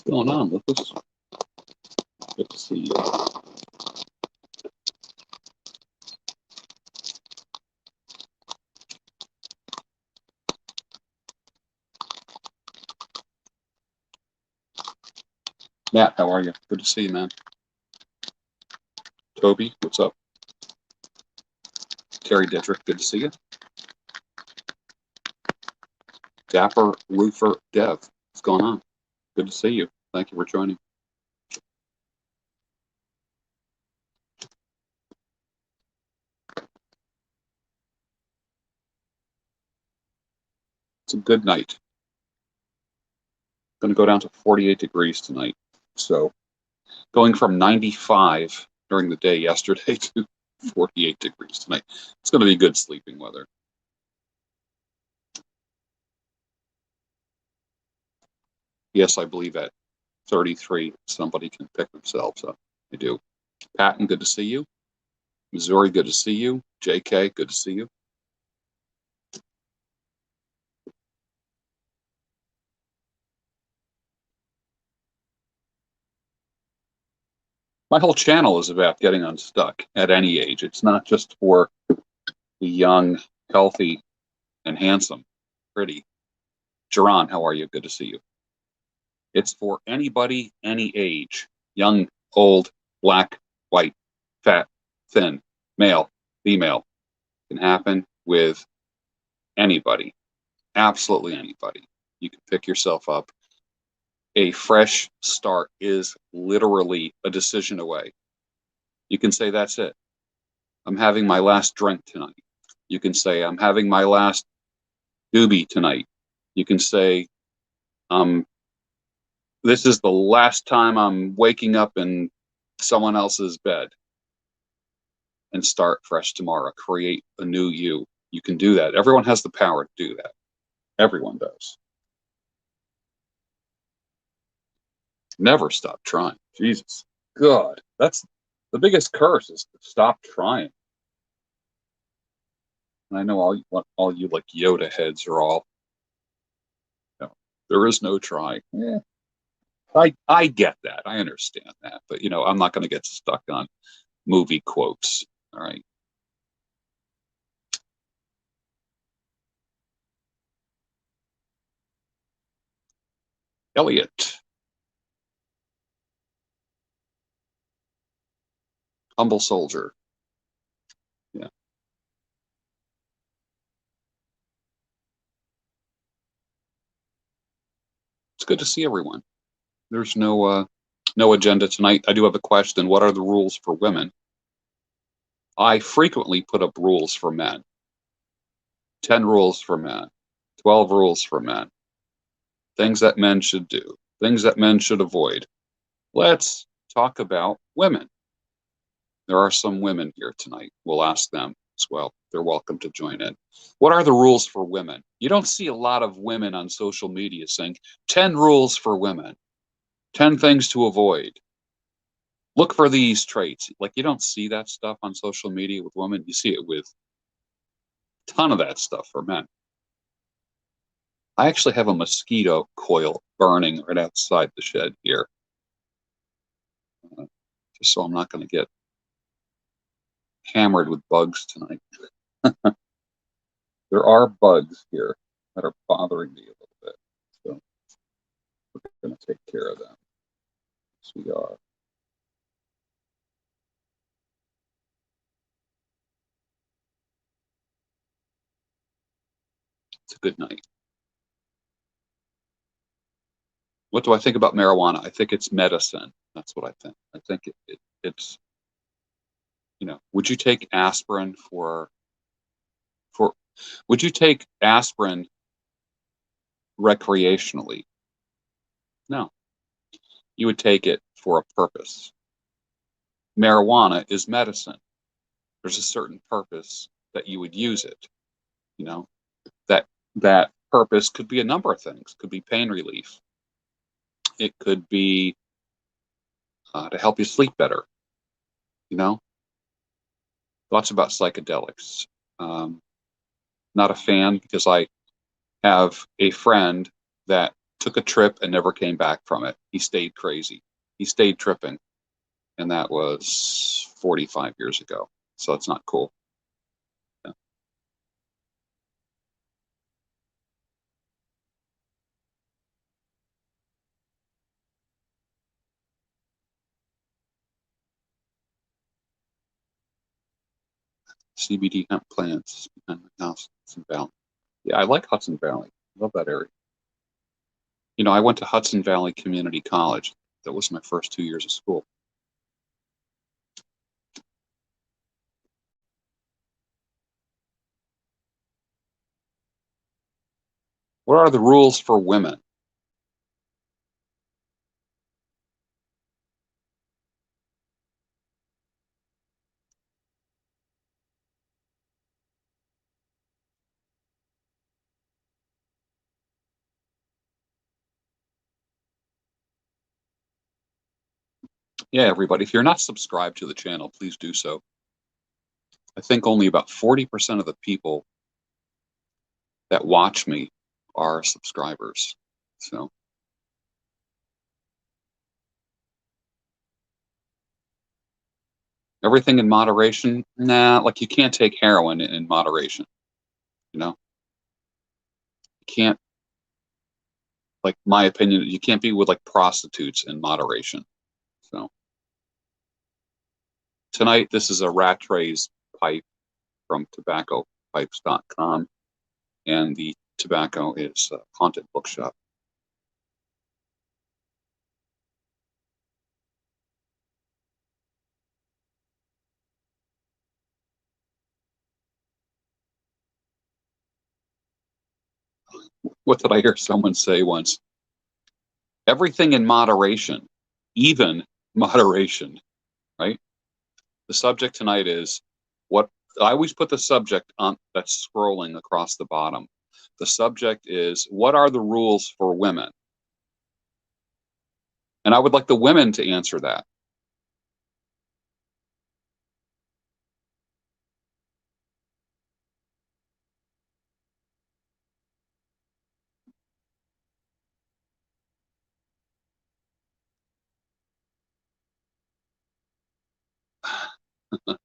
going on, Lucas? Good to see you. Matt, how are you? Good to see you, man. Toby, what's up? Terry Dietrich, good to see you. Dapper Roofer Dev, what's going on? Good to see you. Thank you for joining. It's a good night. Going to go down to 48 degrees tonight. So going from 95 during the day yesterday to 48 degrees tonight. It's going to be good sleeping weather. Yes, I believe at 33, somebody can pick themselves up. I do. Patton, good to see you. Missouri, good to see you. JK, good to see you. My whole channel is about getting unstuck at any age. It's not just for the young, healthy, and handsome, pretty. Jaron, how are you? Good to see you. It's for anybody, any age, young, old, black, white, fat, thin, male, female. It can happen with anybody, absolutely anybody. You can pick yourself up. A fresh start is literally a decision away. You can say, that's it. I'm having my last drink tonight. You can say, I'm having my last doobie tonight. You can say, this is the last time I'm waking up in someone else's bed, and start fresh tomorrow. Create a new you. You can do that. Everyone has the power to do that. Everyone does. Never stop trying. Jesus. God. That's the biggest curse, is to stop trying. And I know all you like Yoda heads are all, there is no try. Yeah. I get that. I understand that. But, I'm not going to get stuck on movie quotes. All right. Elliot. Humble soldier. Yeah. It's good to see everyone. There's no agenda tonight. I do have a question. What are the rules for women? I frequently put up rules for men. 10 rules for men. 12 rules for men. Things that men should do. Things that men should avoid. Let's talk about women. There are some women here tonight. We'll ask them as well. They're welcome to join in. What are the rules for women? You don't see a lot of women on social media saying 10 rules for women, 10 things to avoid. Look for these traits. Like, you don't see that stuff on social media with women. You see it with a ton of that stuff for men. I actually have a mosquito coil burning right outside the shed here. Just so I'm not going to get hammered with bugs tonight. There are bugs here that are bothering me a little bit. So we're going to take care of them. Yes, we are. It's a good night. What do I think about marijuana? I think it's medicine. That's what I think. I think it's, would you take aspirin would you take aspirin recreationally? No. You would take it for a purpose. Marijuana is medicine. There's a certain purpose that you would use it. That purpose could be a number of things. Could be pain relief. It could be to help you sleep better. Thoughts about psychedelics. Not a fan, because I have a friend that took a trip and never came back from it. He stayed crazy. He stayed tripping. And that was 45 years ago. So it's not cool. Yeah. CBD hemp plants behind my house, Hudson Valley. Yeah, I like Hudson Valley. Love that area. You know, I went to Hudson Valley Community College. That was my first 2 years of school. What are the rules for women? Yeah, everybody, if you're not subscribed to the channel, please do so. I think only about 40% of the people that watch me are subscribers. So everything in moderation, nah, like you can't take heroin in moderation, you know? You can't, like my opinion, you can't be with like prostitutes in moderation. So tonight, this is a Rattray's pipe from tobaccopipes.com, and the tobacco is Haunted Bookshop. What did I hear someone say once? Everything in moderation, even moderation, right? The subject tonight is what I always put the subject on that's scrolling across the bottom. The subject is what are the rules for women? And I would like the women to answer that.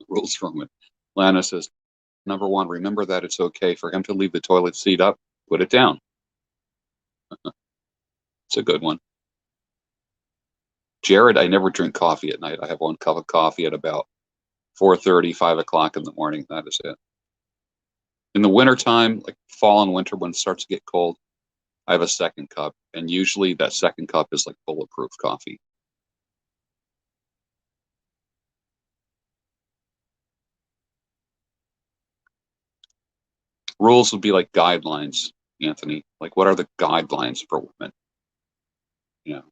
Rules for women. Lana says, number one, remember that it's okay for him to leave the toilet seat up. Put it down. It's a good one. Jared, I never drink coffee at night. I have one cup of coffee at about 4:30, 5 o'clock in the morning. That is it. In the wintertime, like fall and winter, when it starts to get cold, I have a second cup. And usually that second cup is like bulletproof coffee. Rules would be like guidelines, Anthony. Like, what are the guidelines for women? You know,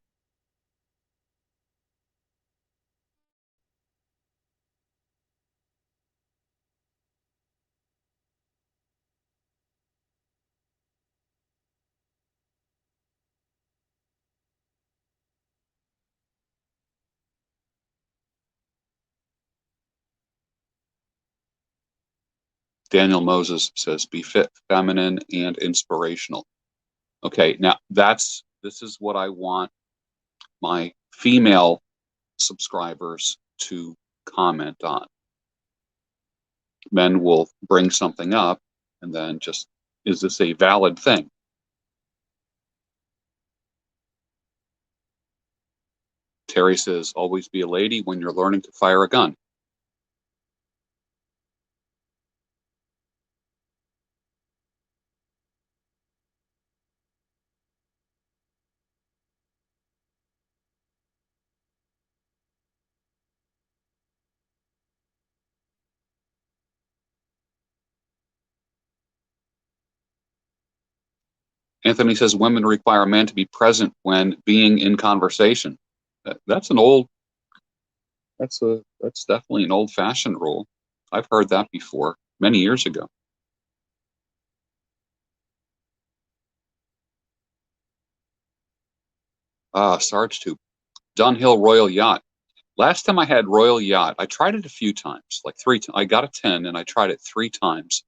Daniel Moses says, be fit, feminine, and inspirational. Okay, now this is what I want my female subscribers to comment on. Men will bring something up and then just, is this a valid thing? Terry says, always be a lady when you're learning to fire a gun. Anthony says women require a man to be present when being in conversation. That's an old, that's definitely an old fashioned rule. I've heard that before many years ago. Sarge too. Dunhill Royal Yacht. Last time I had Royal Yacht, I tried it a few times, like three. I got a 10 and I tried it 3 times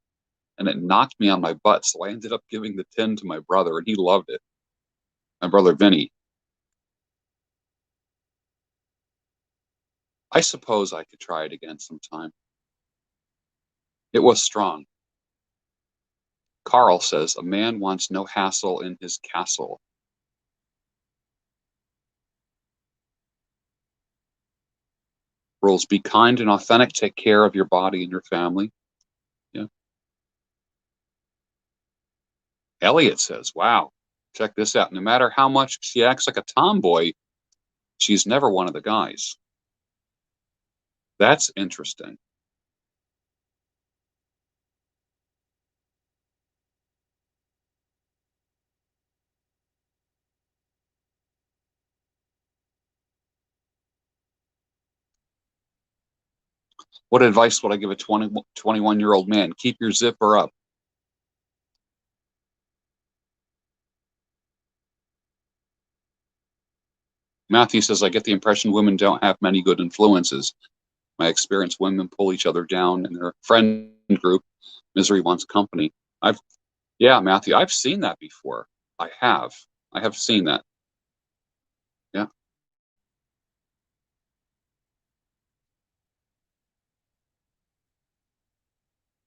and it knocked me on my butt. So I ended up giving the 10 to my brother and he loved it. My brother Vinny. I suppose I could try it again sometime. It was strong. Carl says a man wants no hassle in his castle. Rules: be kind and authentic. Take care of your body and your family. Yeah. Elliot says, wow, check this out. No matter how much she acts like a tomboy, she's never one of the guys. That's interesting. What advice would I give a 21-year-old man? Keep your zipper up. Matthew says, I get the impression women don't have many good influences. My experience, women pull each other down in their friend group. Misery wants company. Yeah, Matthew, I've seen that before. I have. I have seen that. Yeah.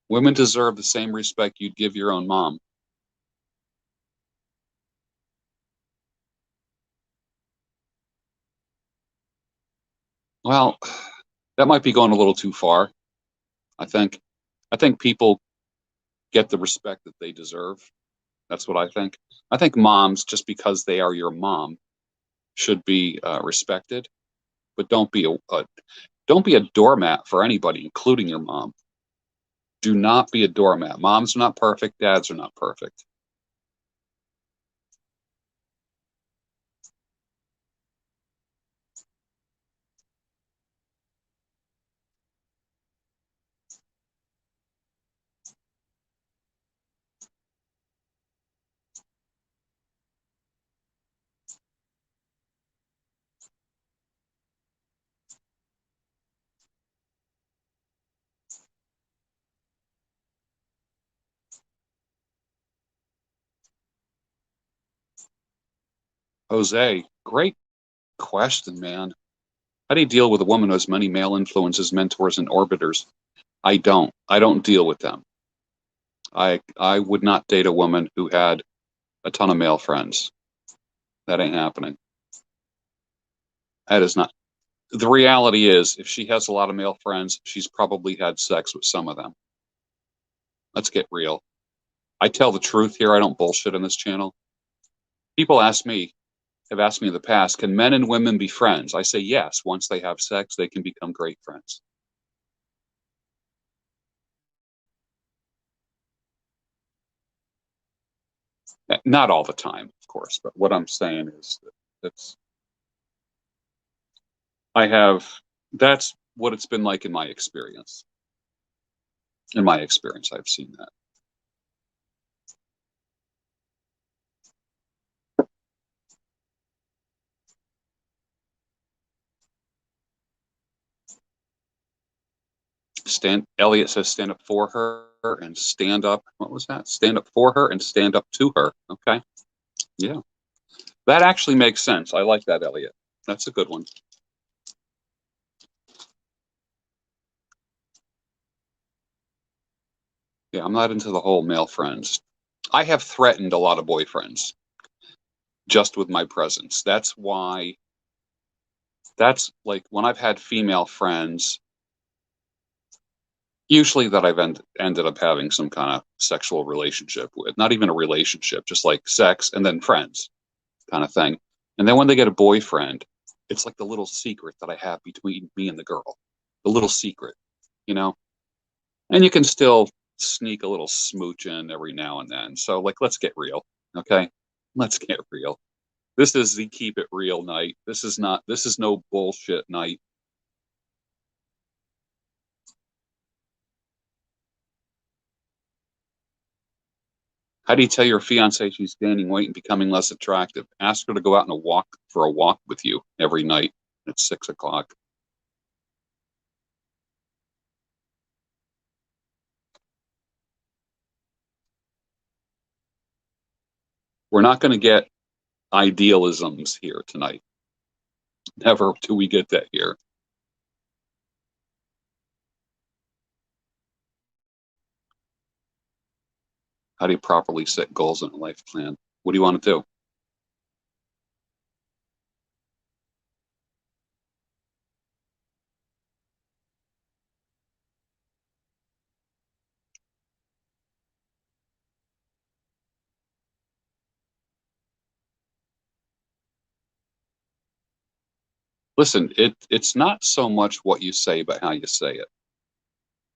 Women deserve the same respect you'd give your own mom. Well, that might be going a little too far. I think I think people get the respect that they deserve. That's what I think. I think moms, just because they are your mom, should be respected, but don't be a doormat for anybody, including your mom. Do not be a doormat. Moms are not perfect. Dads are not perfect. Jose, great question, man. How do you deal with a woman who has many male influences, mentors, and orbiters? I don't. I don't deal with them. I would not date a woman who had a ton of male friends. That ain't happening. That is not. The reality is, if she has a lot of male friends, she's probably had sex with some of them. Let's get real. I tell the truth here. I don't bullshit on this channel. People have asked me in the past, can men and women be friends? I say yes. Once they have sex, they can become great friends. Not all the time, of course, but what I'm saying is that that's I have that's what it's been like in my experience. In my experience, I've seen that. Elliot says stand up for her and stand up. What was that? Stand up for her and stand up to her. Okay. Yeah. That actually makes sense. I like that, Elliot. That's a good one. Yeah, I'm not into the whole male friends. I have threatened a lot of boyfriends just with my presence. That's like when I've had female friends, usually that ended up having some kind of sexual relationship with, not even a relationship, just like sex and then friends kind of thing. And then when they get a boyfriend, it's like the little secret that I have between me and the girl, the little secret, you know? And you can still sneak a little smooch in every now and then. So, like, let's get real, okay? Let's get real. This is the keep it real night. This is no bullshit night. How do you tell your fiance she's gaining weight and becoming less attractive? Ask her to go out for a walk with you every night at 6 o'clock. We're not going to get idealisms here tonight. Never do we get that here. How do you properly set goals in a life plan? What do you want to do? Listen, it's not so much what you say, but how you say it.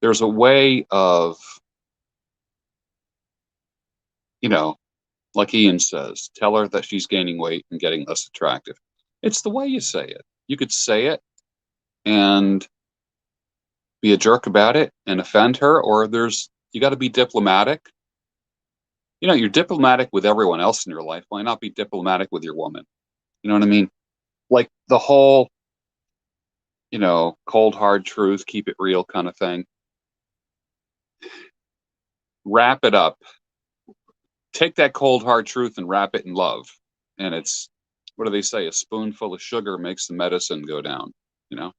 There's a way of, you know, like Ian says, tell her that she's gaining weight and getting less attractive. It's the way you say it. You could say it and be a jerk about it and offend her, or you got to be diplomatic. You're diplomatic with everyone else in your life. Why not be diplomatic with your woman? You know what I mean? Like the whole, cold hard truth, keep it real kind of thing. Wrap it up. Take that cold hard truth and wrap it in love. And it's, what do they say? A spoonful of sugar makes the medicine go down, you know?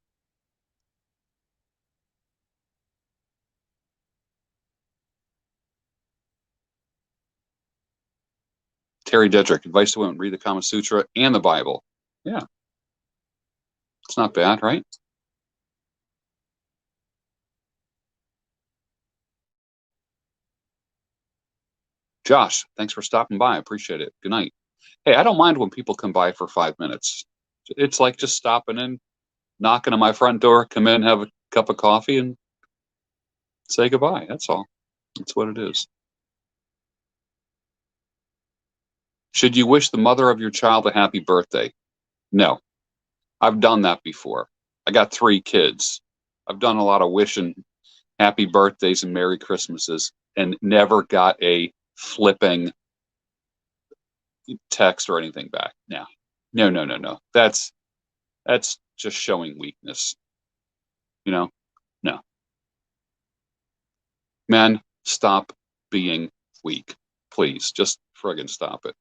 Terry Dedrick, advice to women, read the Kama Sutra and the Bible. Yeah, it's not bad, right? Josh, thanks for stopping by. I appreciate it. Good night. Hey, I don't mind when people come by for 5 minutes. It's like just stopping in, knocking on my front door, come in, have a cup of coffee, and say goodbye. That's all. That's what it is. Should you wish the mother of your child a happy birthday? No. I've done that before. I got 3 kids. I've done a lot of wishing happy birthdays and Merry Christmases and never got a flipping text or anything back. No. No, no, no, no. That's just showing weakness. You know? No. Men, stop being weak. Please, just friggin' stop it.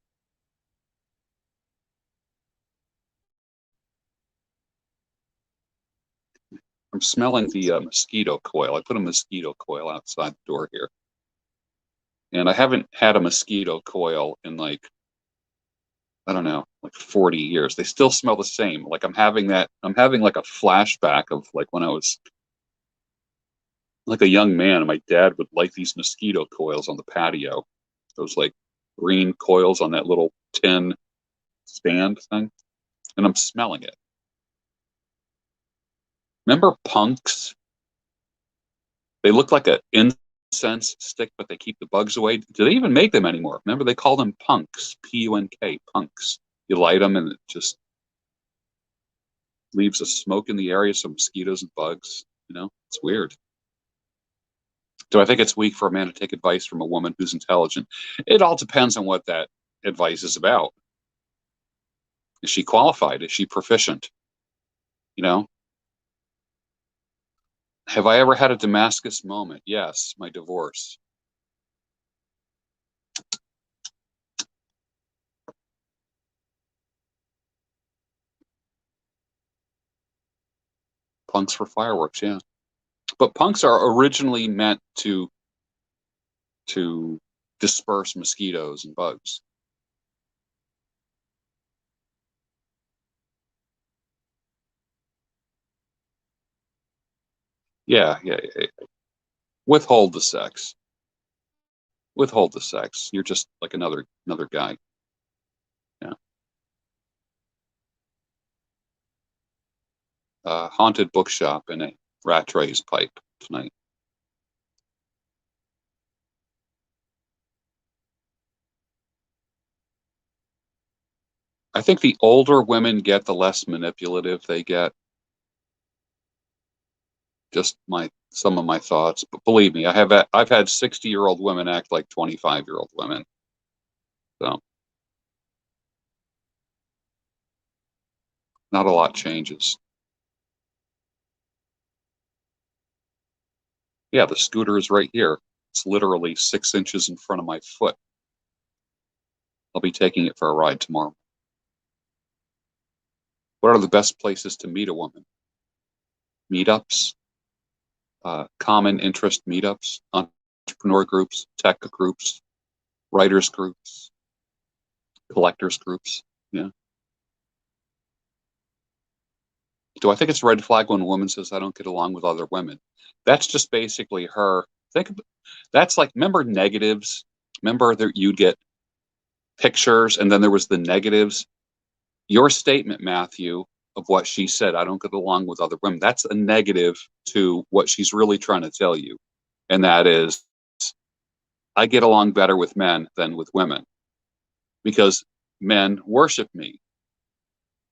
I'm smelling the mosquito coil. I put a mosquito coil outside the door here. And I haven't had a mosquito coil in like, I don't know, like 40 years. They still smell the same. Like I'm having like a flashback of like when I was like a young man and my dad would light these mosquito coils on the patio. Those like green coils on that little tin stand thing. And I'm smelling it. Remember punks? They look like an incense stick, but they keep the bugs away. Do they even make them anymore? Remember, they call them punks, P-U-N-K, punks. You light them and it just leaves a smoke in the area, so mosquitoes and bugs. It's weird. Do I think it's weak for a man to take advice from a woman who's intelligent? It all depends on what that advice is about. Is she qualified? Is she proficient? You know, have I ever had a Damascus moment? Yes, my divorce. Punks for fireworks, yeah. But punks are originally meant to disperse mosquitoes and bugs. Yeah, yeah, yeah. Withhold the sex. Withhold the sex. You're just like another guy. Yeah. Haunted bookshop in a Rattray's pipe tonight. I think the older women get, the less manipulative they get. Just my some of my thoughts, but believe me, I've had 60-year-old women act like 25-year-old women. So not a lot changes. Yeah, the scooter is right here. It's literally 6 inches in front of my foot. I'll be taking it for a ride tomorrow. What are the best places to meet a woman? Meetups, common interest meetups, entrepreneur groups, tech groups, writers groups, collectors groups. Yeah. Do I think it's a red flag when a woman says, I don't get along with other women? That's just basically her. Think of, that's like, remember negatives? Remember that you'd get pictures and then there was the negatives? Your statement, Matthew, of what she said, I don't get along with other women, that's a negative to what she's really trying to tell you. And that is, I get along better with men than with women because men worship me.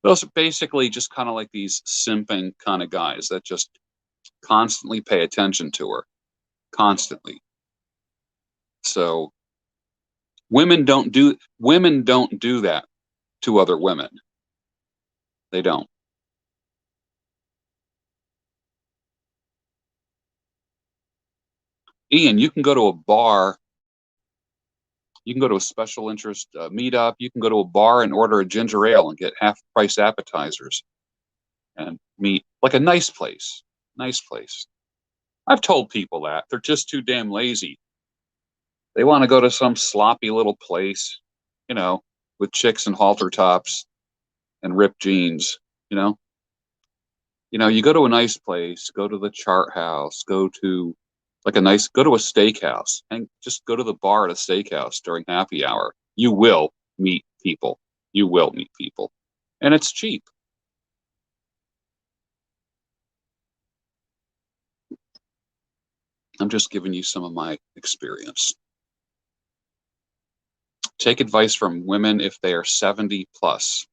Those are basically just kind of like these simping kind of guys that just constantly pay attention to her, constantly. So women don't do that to other women. They don't. Ian, you can go to a bar, you can go to a special interest meetup, you can go to a bar and order a ginger ale and get half price appetizers and meet like a nice place. Nice place. I've told people that. They're just too damn lazy. They want to go to some sloppy little place, you know, with chicks and halter tops and ripped jeans, you know. You go to a nice place, go to the chart house, go to go to a steakhouse and just go to the bar at a steakhouse during happy hour. You will meet people. You will meet people. And it's cheap. I'm just giving you some of my experience. Take advice from women if they are 70 plus.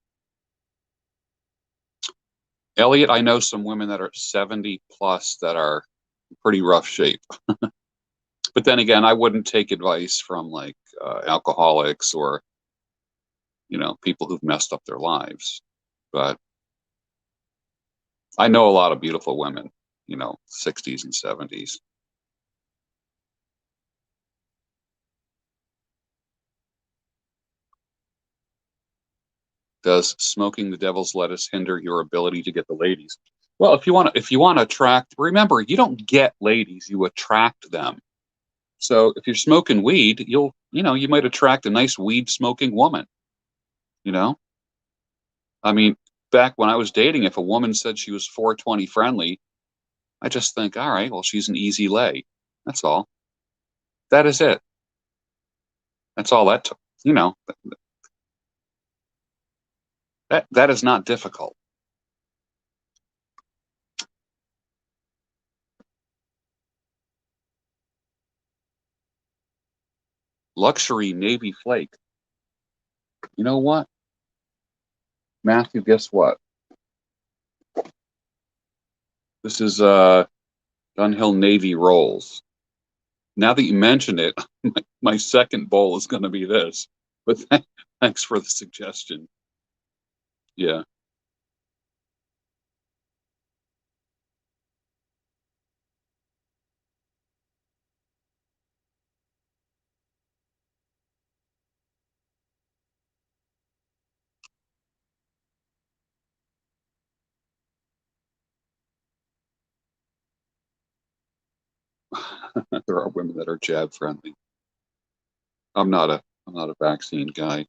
Elliot, I know some women that are 70 plus that are in pretty rough shape. But then again, I wouldn't take advice from like alcoholics or, people who've messed up their lives. But I know a lot of beautiful women, 60s and 70s. Does smoking the devil's lettuce hinder your ability to get the ladies? Well, if you want to attract, remember, you don't get ladies, you attract them. So if you're smoking weed, you might attract a nice weed smoking woman, you know? I mean, back when I was dating, if a woman said she was 420 friendly, I just think, all right, well, she's an easy lay. That's all. That is it. That's all that took. That is not difficult. Luxury Navy flake. You know what, Matthew? Guess what? This is Dunhill Navy rolls. Now that you mention it, my second bowl is going to be this. But thanks for the suggestion. Yeah, there are women that are jab friendly. I'm not a vaccine guy.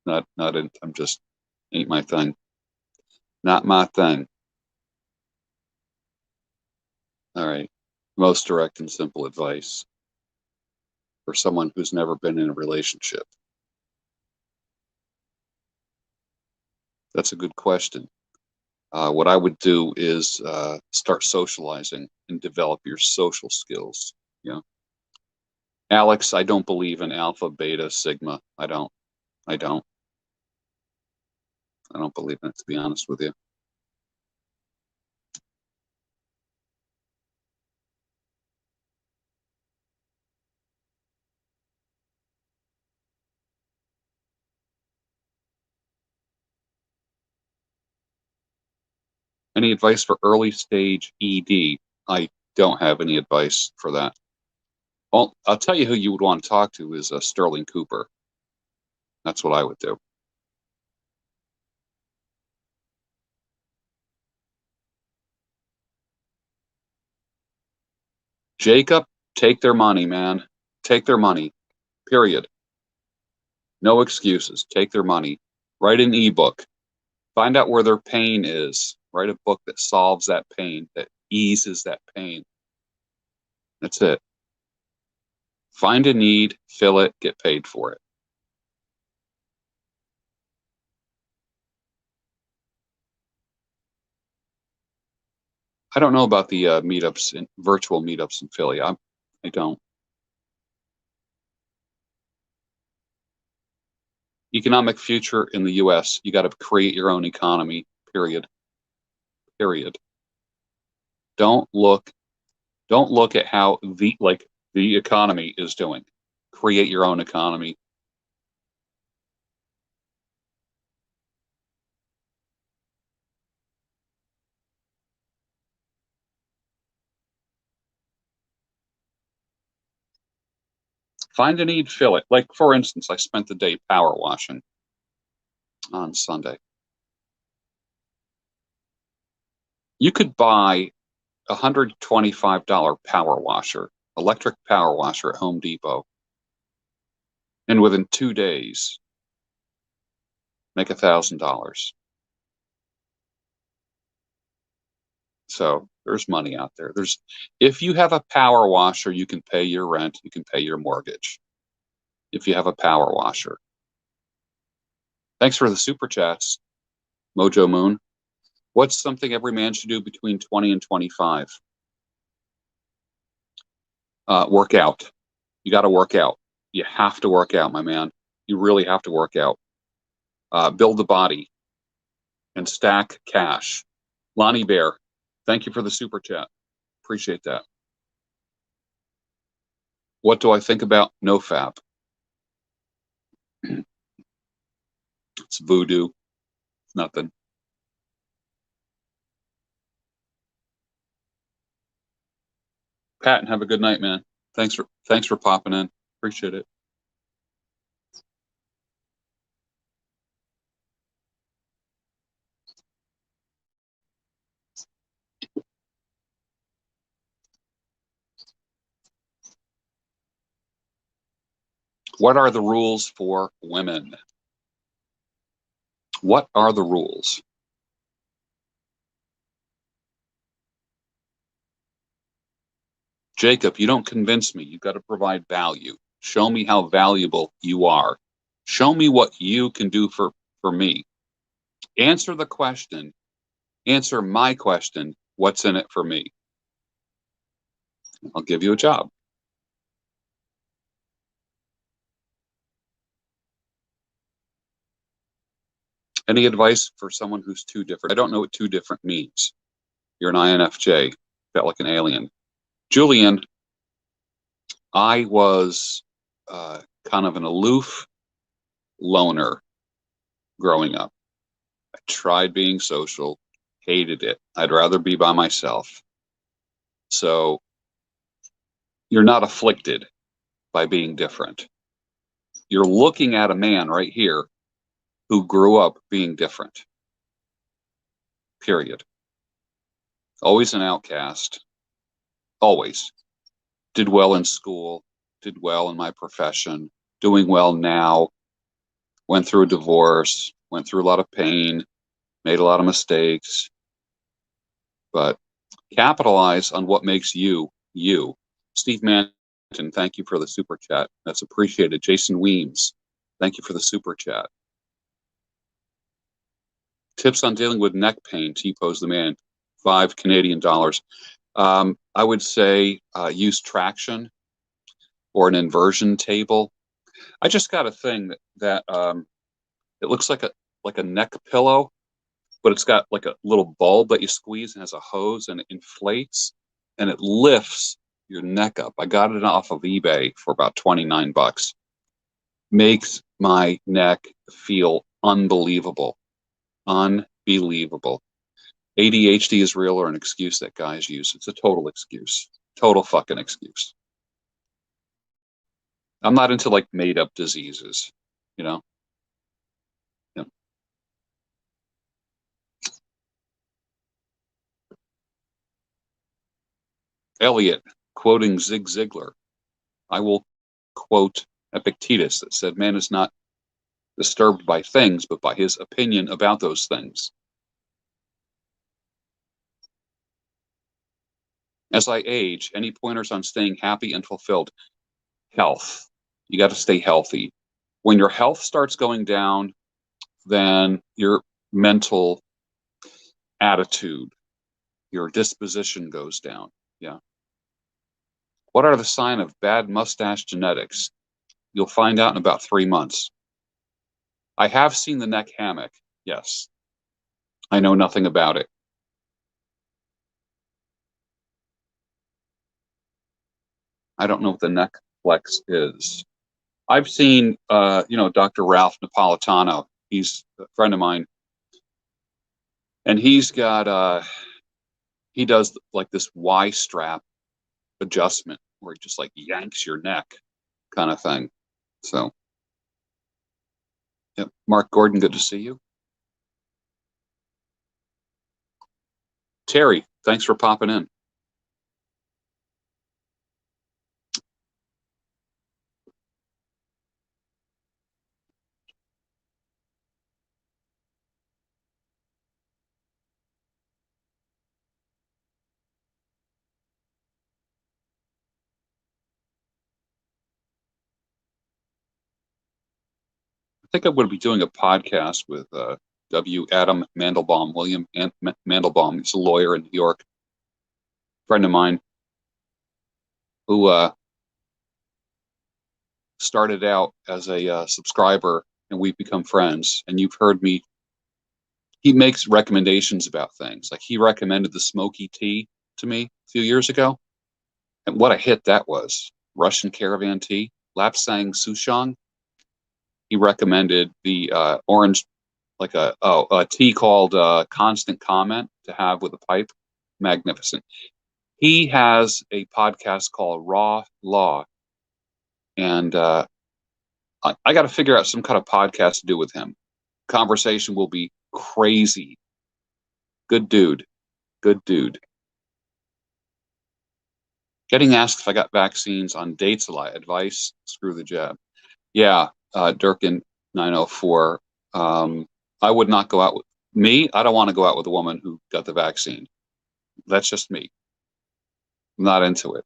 I'm just ain't my thing. Not my thing. All right. Most direct and simple advice for someone who's never been in a relationship. That's a good question. What I would do is start socializing and develop your social skills. Yeah. Alex, I don't believe in alpha, beta, sigma. I don't. I don't. I don't believe in it, to be honest with you. Any advice for early stage ED? I don't have any advice for that. Well, I'll tell you who you would want to talk to is Sterling Cooper. That's what I would do. Jacob, take their money, man. Take their money. Period. No excuses. Take their money. Write an ebook. Find out where their pain is. Write a book that solves that pain, that eases that pain. That's it. Find a need, fill it, get paid for it. I don't know about the meetups and virtual meetups in Philly. I don't. Economic future in the U.S. You got to create your own economy. Period. Period. Don't look. Don't look at how the economy is doing. Create your own economy. Find a need, fill it. Like, for instance, I spent the day power washing on Sunday. You could buy a $125 power washer, electric power washer at Home Depot, and within 2 days, make $1,000. So there's money out there. If you have a power washer, you can pay your rent, you can pay your mortgage. If you have a power washer. Thanks for the super chats, Mojo Moon. What's something every man should do between 20 and 25? Work out. You got to work out. You have to work out, my man. You really have to work out. Build the body and stack cash. Lonnie Bear, thank you for the super chat. Appreciate that. What do I think about NoFap? It's voodoo. Nothing. Pat, have a good night, man. Thanks for popping in. Appreciate it. What are the rules for women? What are the rules? Jacob, you don't convince me. You've got to provide value. Show me how valuable you are. Show me what you can do for me. Answer the question. Answer my question. What's in it for me? I'll give you a job. Any advice for someone who's too different? I don't know what too different means. You're an INFJ. Felt like an alien. Julian, I was kind of an aloof loner growing up. I tried being social, hated it. I'd rather be by myself. So you're not afflicted by being different. You're looking at a man right here who grew up being different. Period. Always an outcast. Always. Did well in school, did well in my profession, doing well now, went through a divorce, went through a lot of pain, made a lot of mistakes, but capitalize on what makes you, you. Steve Manton, thank you for the super chat. That's appreciated. Jason Weems, thank you for the super chat. Tips on dealing with neck pain, T-Pose the man, $5 Canadian. I would say use traction or an inversion table. I just got a thing that it looks like a neck pillow, but it's got like a little bulb that you squeeze and has a hose and it inflates and it lifts your neck up. I got it off of eBay for about $29. Makes my neck feel unbelievable. Unbelievable. ADHD is real or an excuse that guys use. It's a total excuse. Total fucking excuse. I'm not into like made up diseases, you know? Yeah. Elliot, quoting Zig Ziglar. I will quote Epictetus that said, man is not disturbed by things, but by his opinion about those things. As I age, any pointers on staying happy and fulfilled? Health. You got to stay healthy. When your health starts going down, then your mental attitude, your disposition goes down. Yeah. What are the signs of bad mustache genetics? You'll find out in about 3 months. I have seen the neck hammock. Yes. I know nothing about it. I don't know what the neck flex is. I've seen, Dr. Ralph Napolitano. He's a friend of mine, and he does like this Y strap adjustment where he just like yanks your neck kind of thing. So, yep. Mark Gordon, good to see you. Terry, thanks for popping in. I think I would be doing a podcast with W. Adam Mandelbaum, William Mandelbaum. He's a lawyer in New York, friend of mine who started out as a subscriber, and we've become friends. And you've heard me. He makes recommendations about things. Like he recommended the smoky tea to me a few years ago, and what a hit that was! Russian caravan tea, Lapsang Souchong. He recommended the orange, like a tea called Constant Comment to have with a pipe. Magnificent. He has a podcast called Raw Law, and I got to figure out some kind of podcast to do with him. Conversation will be crazy. Good dude. Good dude. Getting asked if I got vaccines on dates a lot. Advice: screw the jab. Yeah, Durkin 904. I would not go out with me. I don't want to go out with a woman who got the vaccine. That's just me. I'm not into it.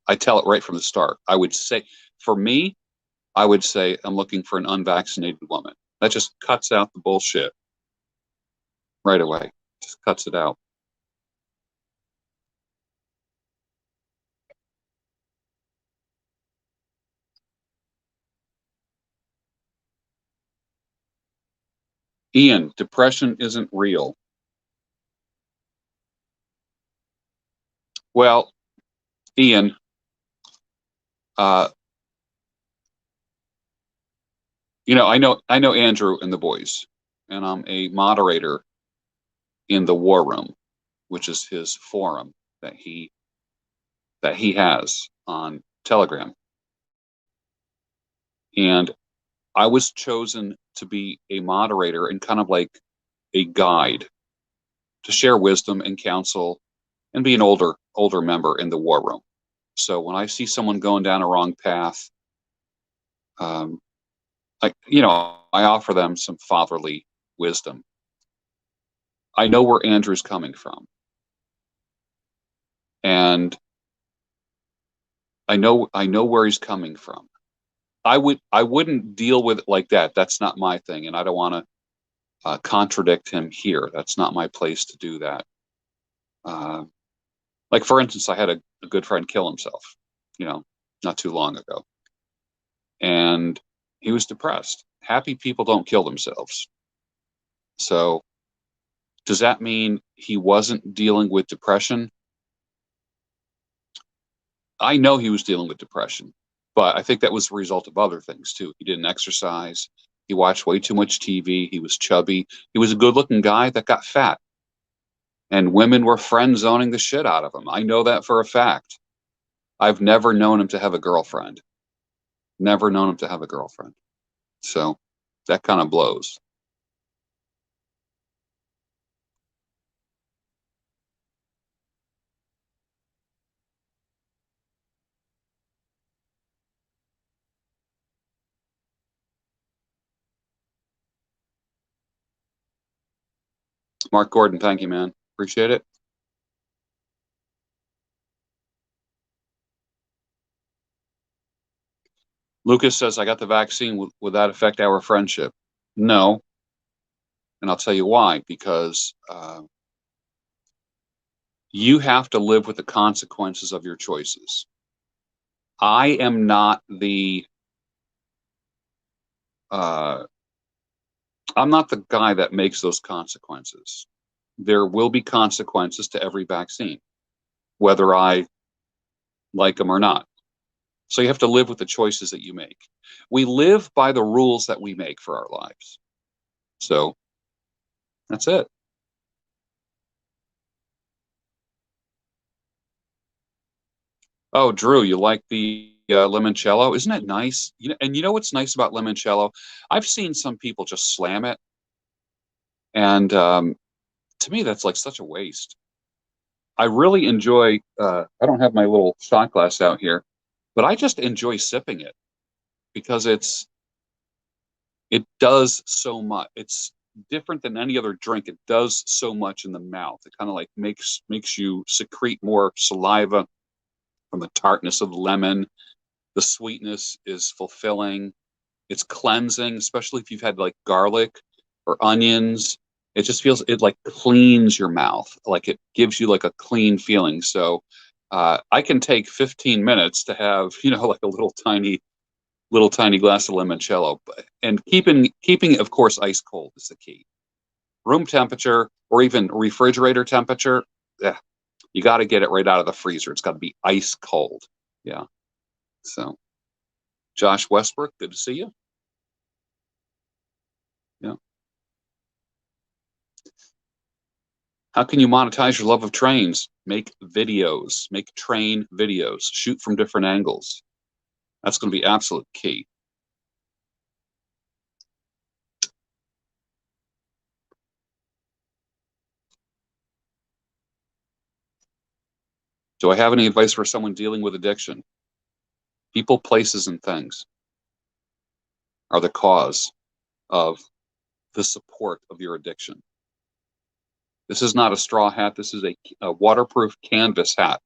I tell it right from the start. I would say, for me, I would say I'm looking for an unvaccinated woman. That just cuts out the bullshit right away. Just cuts it out. Ian, depression isn't real. Well, Ian, uh, I know Andrew and the boys, and I'm a moderator in the War Room, which is his forum that he has on Telegram. And I was chosen to be a moderator and kind of like a guide to share wisdom and counsel and be an older member in the War Room. So when I see someone going down a wrong path, um, I offer them some fatherly wisdom. I know where Andrew's coming from, and I know where he's coming from. I wouldn't deal with it like that. That's not my thing, and I don't want to contradict him here. That's not my place to do that. Uh, like for instance, I had a good friend kill himself, you know, not too long ago, and he was depressed. Happy people don't kill themselves. So does that mean he wasn't dealing with depression? I know he was dealing with depression, but I think that was a result of other things too. He didn't exercise. He watched way too much TV. He was chubby. He was a good looking guy that got fat. And women were friend zoning the shit out of him. I know that for a fact. I've never known him to have a girlfriend. Never known him to have a girlfriend. So that kind of blows. Mark Gordon, thank you, man. Appreciate it. Lucas says, I got the vaccine. Would that affect our friendship? No. And I'll tell you why. Because you have to live with the consequences of your choices. I am not the uh, I'm not the guy that makes those consequences. There will be consequences to every vaccine, whether I like them or not. So you have to live with the choices that you make. We live by the rules that we make for our lives. So that's it. Oh, Drew, you like the limoncello? Isn't it nice? And you know what's nice about limoncello? I've seen some people just slam it, and to me, that's like such a waste. I really enjoy. I don't have my little shot glass out here, but I just enjoy sipping it because it does so much. It's different than any other drink. It does so much in the mouth. It kind of like makes you secrete more saliva from the tartness of the lemon. The sweetness is fulfilling. It's cleansing, especially if you've had like garlic or onions. It just feels it like cleans your mouth, like it gives you like a clean feeling. So I can take 15 minutes to have like a little tiny glass of limoncello, and keeping it, of course, ice cold is the key. Room temperature or even refrigerator temperature, yeah, you got to get it right out of the freezer. It's got to be ice cold. Yeah. So Josh Westbrook, good to see you. Yeah. How can you monetize your love of trains? Make videos, make train videos, shoot from different angles. That's going to be absolute key. Do I have any advice for someone dealing with addiction? People, places, and things are the cause of the support of your addiction. This is not a straw hat. This is a waterproof canvas hat.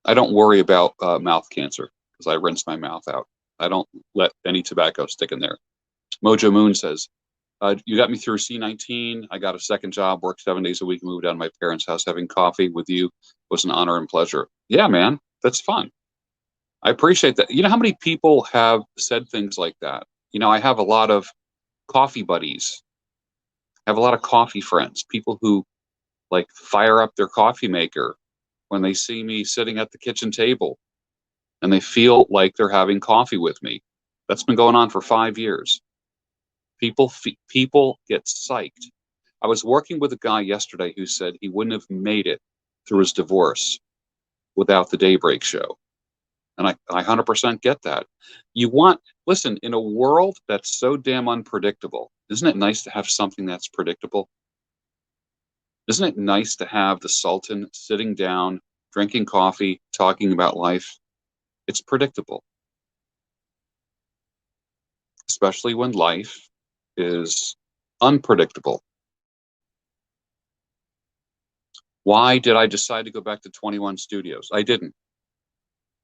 I don't worry about mouth cancer because I rinse my mouth out. I don't let any tobacco stick in there. Mojo Moon says, you got me through C19. I got a second job, worked 7 days a week, moved down to my parents' house. Having coffee with you was an honor and pleasure. Yeah, man, that's fun. I appreciate that. You know how many people have said things like that? I have a lot of coffee buddies. I have a lot of coffee friends, people who like fire up their coffee maker when they see me sitting at the kitchen table and they feel like they're having coffee with me. That's been going on for 5 years. People get psyched. I was working with a guy yesterday who said he wouldn't have made it through his divorce without the Daybreak show. And I 100% get that. Listen, in a world that's so damn unpredictable, isn't it nice to have something that's predictable? Isn't it nice to have the Sultan sitting down, drinking coffee, talking about life? It's predictable, especially when life is unpredictable. Why did I decide to go back to 21 Studios? I didn't.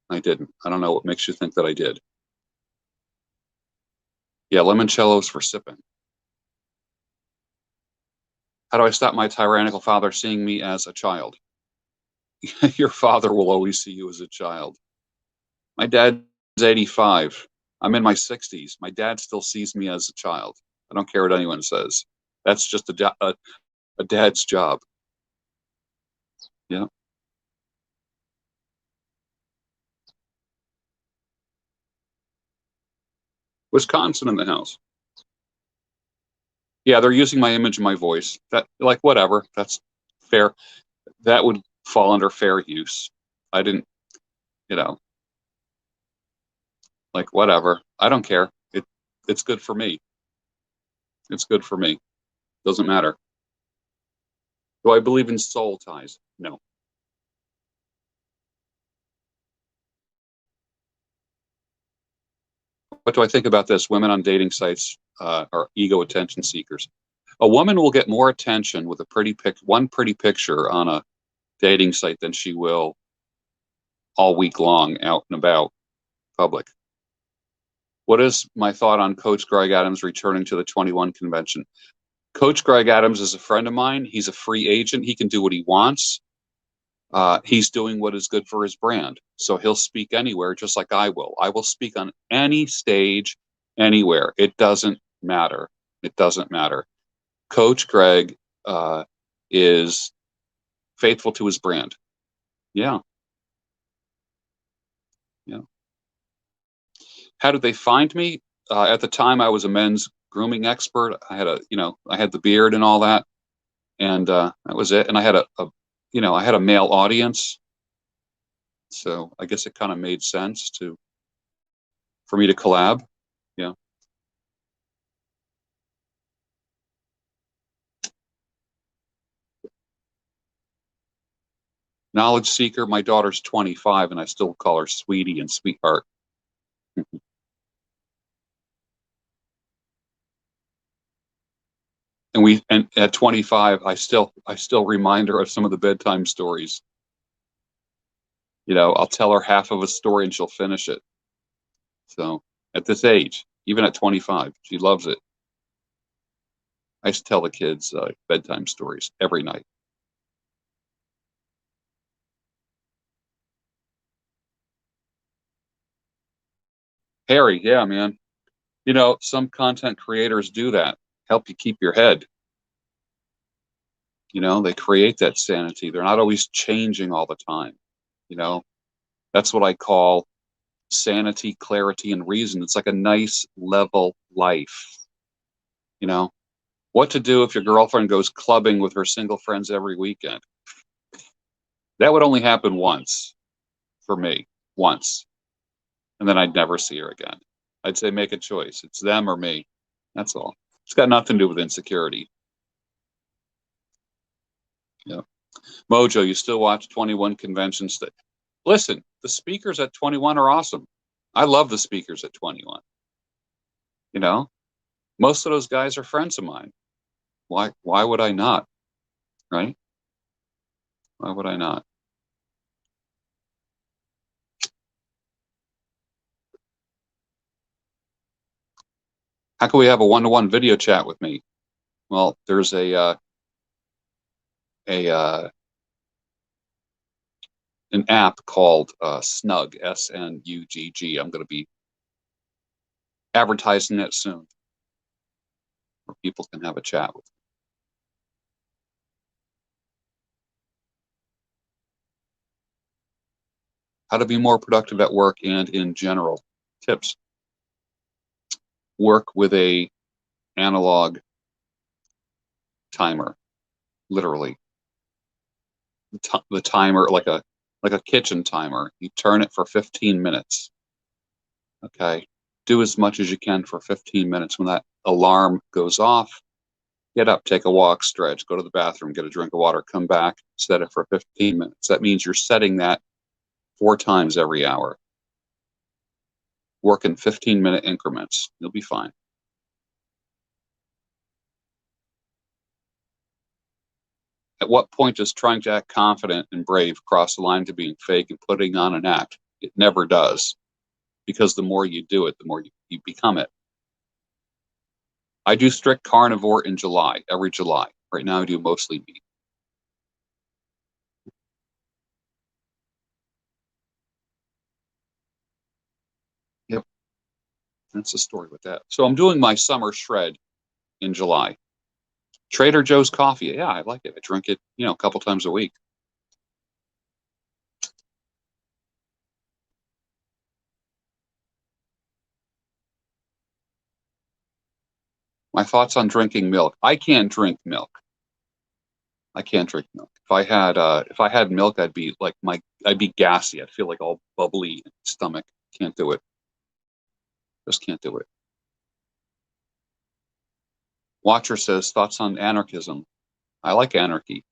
I didn't. I don't know what makes you think that I did. Yeah, limoncello's for sipping. How do I stop my tyrannical father seeing me as a child? Your father will always see you as a child. My dad's 85. I'm in my 60s. My dad still sees me as a child. I don't care what anyone says. That's just a dad's job. Yeah. Wisconsin in the house. Yeah, they're using my image and my voice. That, like, whatever. That's fair. That would fall under fair use. I didn't, you know, like, whatever. I don't care. It's good for me. It's good for me. Doesn't matter. Do I believe in soul ties? No. What do I think about this? Women on dating sites are ego attention seekers. A woman will get more attention with one pretty picture on a dating site than she will all week long out and about public. What is my thought on Coach Greg Adams returning to the 21 convention? Coach Greg Adams is a friend of mine. He's a free agent. He can do what he wants. He's doing what is good for his brand. So he'll speak anywhere, just like I will. I will speak on any stage, anywhere. It doesn't matter. It doesn't matter. Coach Greg is faithful to his brand. Yeah. Yeah. How did they find me? At the time, I was a men's grooming expert. I had the beard and all that, and that was it. And I had I had a male audience, so I guess it kind of made sense for me to collab. Yeah. Knowledge seeker. My daughter's 25, and I still call her sweetie and sweetheart. And at 25, I still remind her of some of the bedtime stories. I'll tell her half of a story and she'll finish it. So at this age, even at 25, she loves it. I used to tell the kids bedtime stories every night. Harry, yeah, man. Some content creators do that, help you keep your head. They create that sanity. They're not always changing all the time. That's what I call sanity, clarity, and reason. It's like a nice level life. What to do if your girlfriend goes clubbing with her single friends every weekend? That would only happen once for me, once. And then I'd never see her again. I'd say make a choice. It's them or me. That's all. It's got nothing to do with insecurity. Yeah. Mojo, you still watch 21 conventions. Listen, the speakers at 21 are awesome. I love the speakers at 21. Most of those guys are friends of mine. Why would I not? Right? Why would I not? How can we have a one-to-one video chat with me? Well, there's an app called Snug, Snugg. I'm going to be advertising it soon, where people can have a chat with me. How to be more productive at work and in general. Tips. Work with a analog timer, literally. The timer, like a kitchen timer. You turn it for 15 minutes. Okay. Do as much as you can for 15 minutes. When that alarm goes off, get up, take a walk, stretch, go to the bathroom, get a drink of water, come back, set it for 15 minutes. That means you're setting that 4 times every hour. Work in 15-minute increments. You'll be fine. At what point does trying to act confident and brave cross the line to being fake and putting on an act? It never does, because the more you do it, the more you become it. I do strict carnivore in July, every July. Right now I do mostly meat. Yep, that's the story with that. So I'm doing my summer shred in July. Trader Joe's coffee. Yeah, I like it. I drink it, a couple times a week. My thoughts on drinking milk. I can't drink milk. I can't drink milk. If I had milk, I'd be gassy. I'd feel like all bubbly in the stomach. Can't do it. Just can't do it. Watcher says thoughts on anarchism. I like anarchy.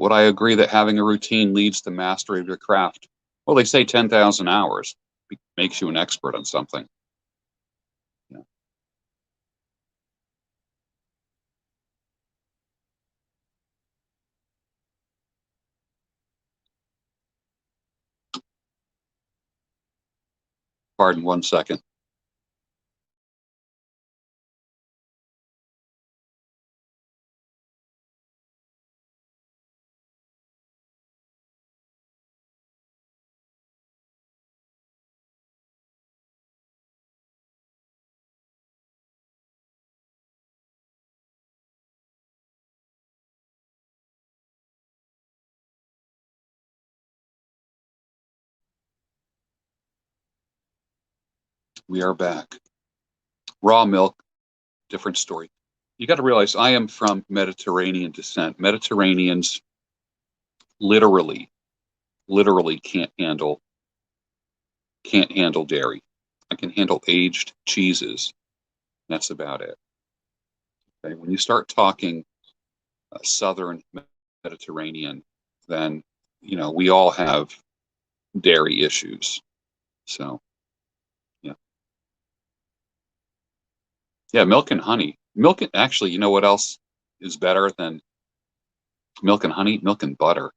Would I agree that having a routine leads to mastery of your craft? Well, they say 10,000 hours makes you an expert on something. Yeah. Pardon 1 second. We are back. Raw milk, different story. You got to realize I am from Mediterranean descent. Mediterraneans literally, literally can't handle dairy. I can handle aged cheeses. That's about it. Okay? When you start talking southern Mediterranean, then we all have dairy issues. So yeah, yeah, milk and honey. Actually, you know what else is better than milk and honey? Milk and butter.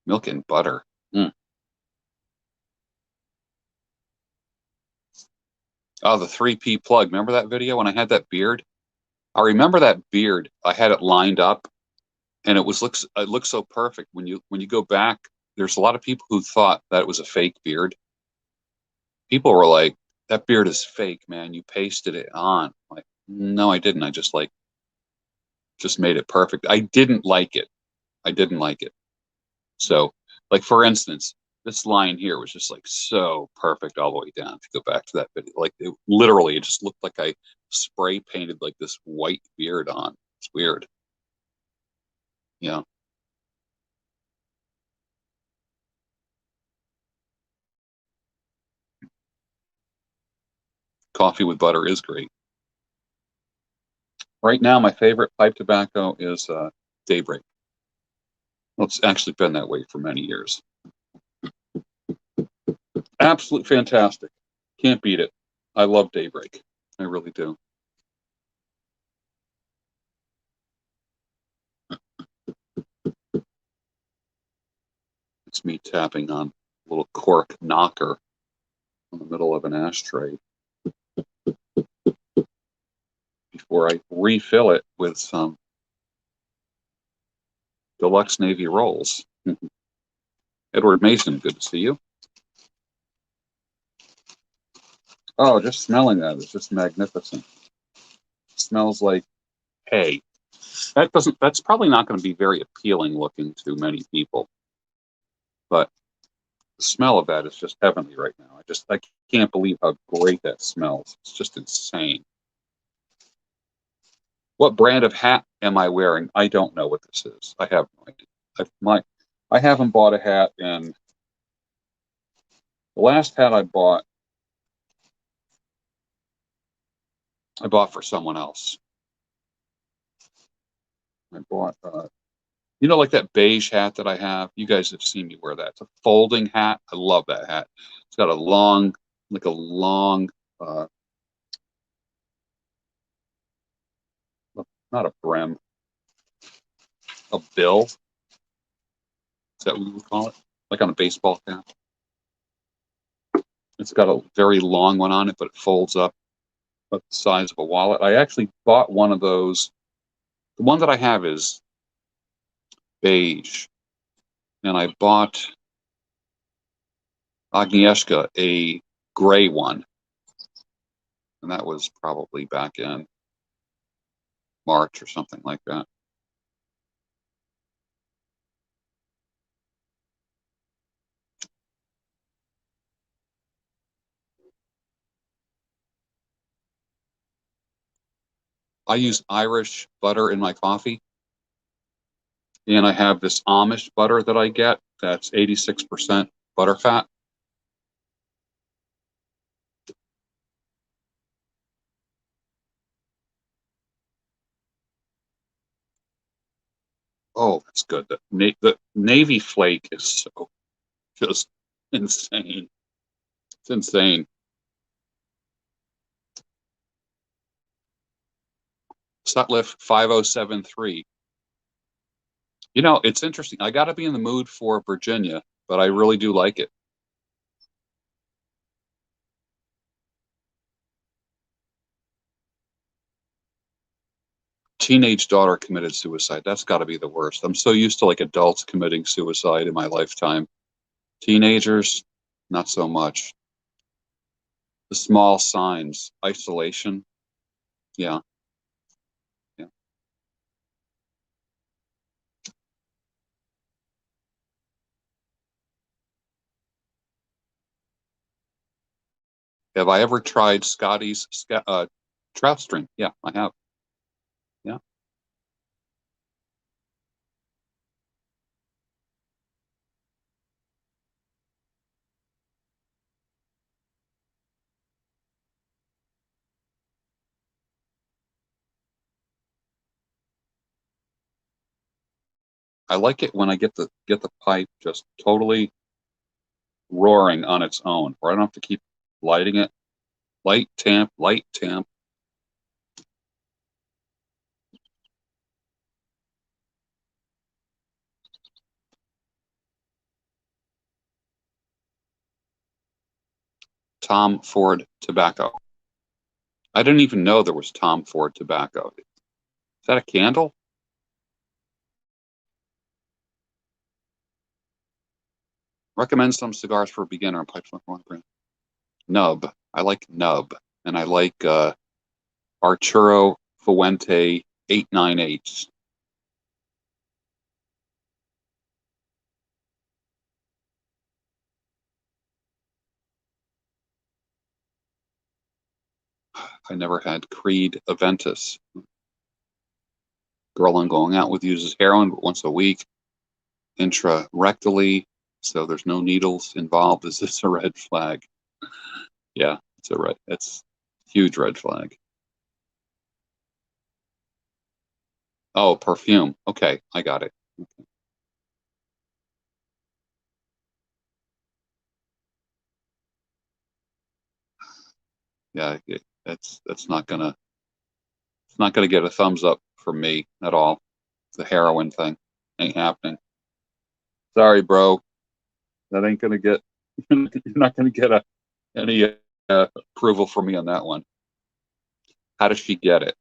Milk and butter. Mm. Oh, the 3P plug. Remember that video when I had that beard? I remember that beard. I had it lined up, and it looks so perfect when you go back. There's a lot of people who thought that it was a fake beard. People were like, "That beard is fake, man. You pasted it on." I'm like, no, I didn't. I just made it perfect. I didn't like it. I didn't like it. So, like for instance, this line here was just like so perfect all the way down. If you go back to that video, like literally, it just looked like I spray painted like this white beard on. It's weird. Yeah, coffee with butter is great. Right now, my favorite pipe tobacco is Daybreak. Well, it's actually been that way for many years. Absolute fantastic. Can't beat it. I love Daybreak. I really do. It's me tapping on a little cork knocker in the middle of an ashtray before I refill it with some deluxe Navy rolls. Edward Mason, good to see you. Oh, just smelling that is just magnificent. It smells like hay. That's probably not going to be very appealing looking to many people, but the smell of that is just heavenly right now. I can't believe how great that smells. It's just insane. What brand of hat am I wearing? I don't know what this is. I have no idea. I haven't bought a hat in the last hat I bought for someone else. I bought like that beige hat that I have. You guys have seen me wear that. It's a folding hat. I love that hat. It's got a long, uh, not a brim, a bill. Is that what we would call it? Like on a baseball cap. It's got a very long one on it, but it folds up about the size of a wallet. I actually bought one of those. The one that I have is beige, and I bought Agnieszka a gray one, and that was probably back in March or something like that. I use Irish butter in my coffee, and I have this Amish butter that I get that's 86% butterfat. Oh, that's good. The Navy flake is so just insane. It's insane. Sutliff 5073. You know, it's interesting. I got to be in the mood for Virginia, but I really do like it. Teenage daughter committed suicide. That's got to be the worst. I'm so used to like adults committing suicide in my lifetime. Teenagers, not so much. The small signs, isolation. Yeah, yeah. Have I ever tried Scotty's trout stream? Yeah, I have. Yeah, I like it when I get the pipe just totally roaring on its own, where I don't have to keep lighting it. Light tamp, light tamp. Tom Ford tobacco. I didn't even know there was Tom Ford tobacco. Is that a candle? Recommend some cigars for a beginner and pipe smoke brand. Nub. I like Nub, and I like Arturo Fuente 898. I never had Creed Aventus. Girl I'm going out with uses heroin but once a week, intrarectally, so there's no needles involved. Is this a red flag? Yeah, it's a huge red flag. Oh, perfume. Okay, I got it. Yeah, that's not gonna get a thumbs up from me at all. The heroin thing ain't happening. Sorry, bro. That ain't gonna get. You're not gonna get any approval from me on that one. How does she get it?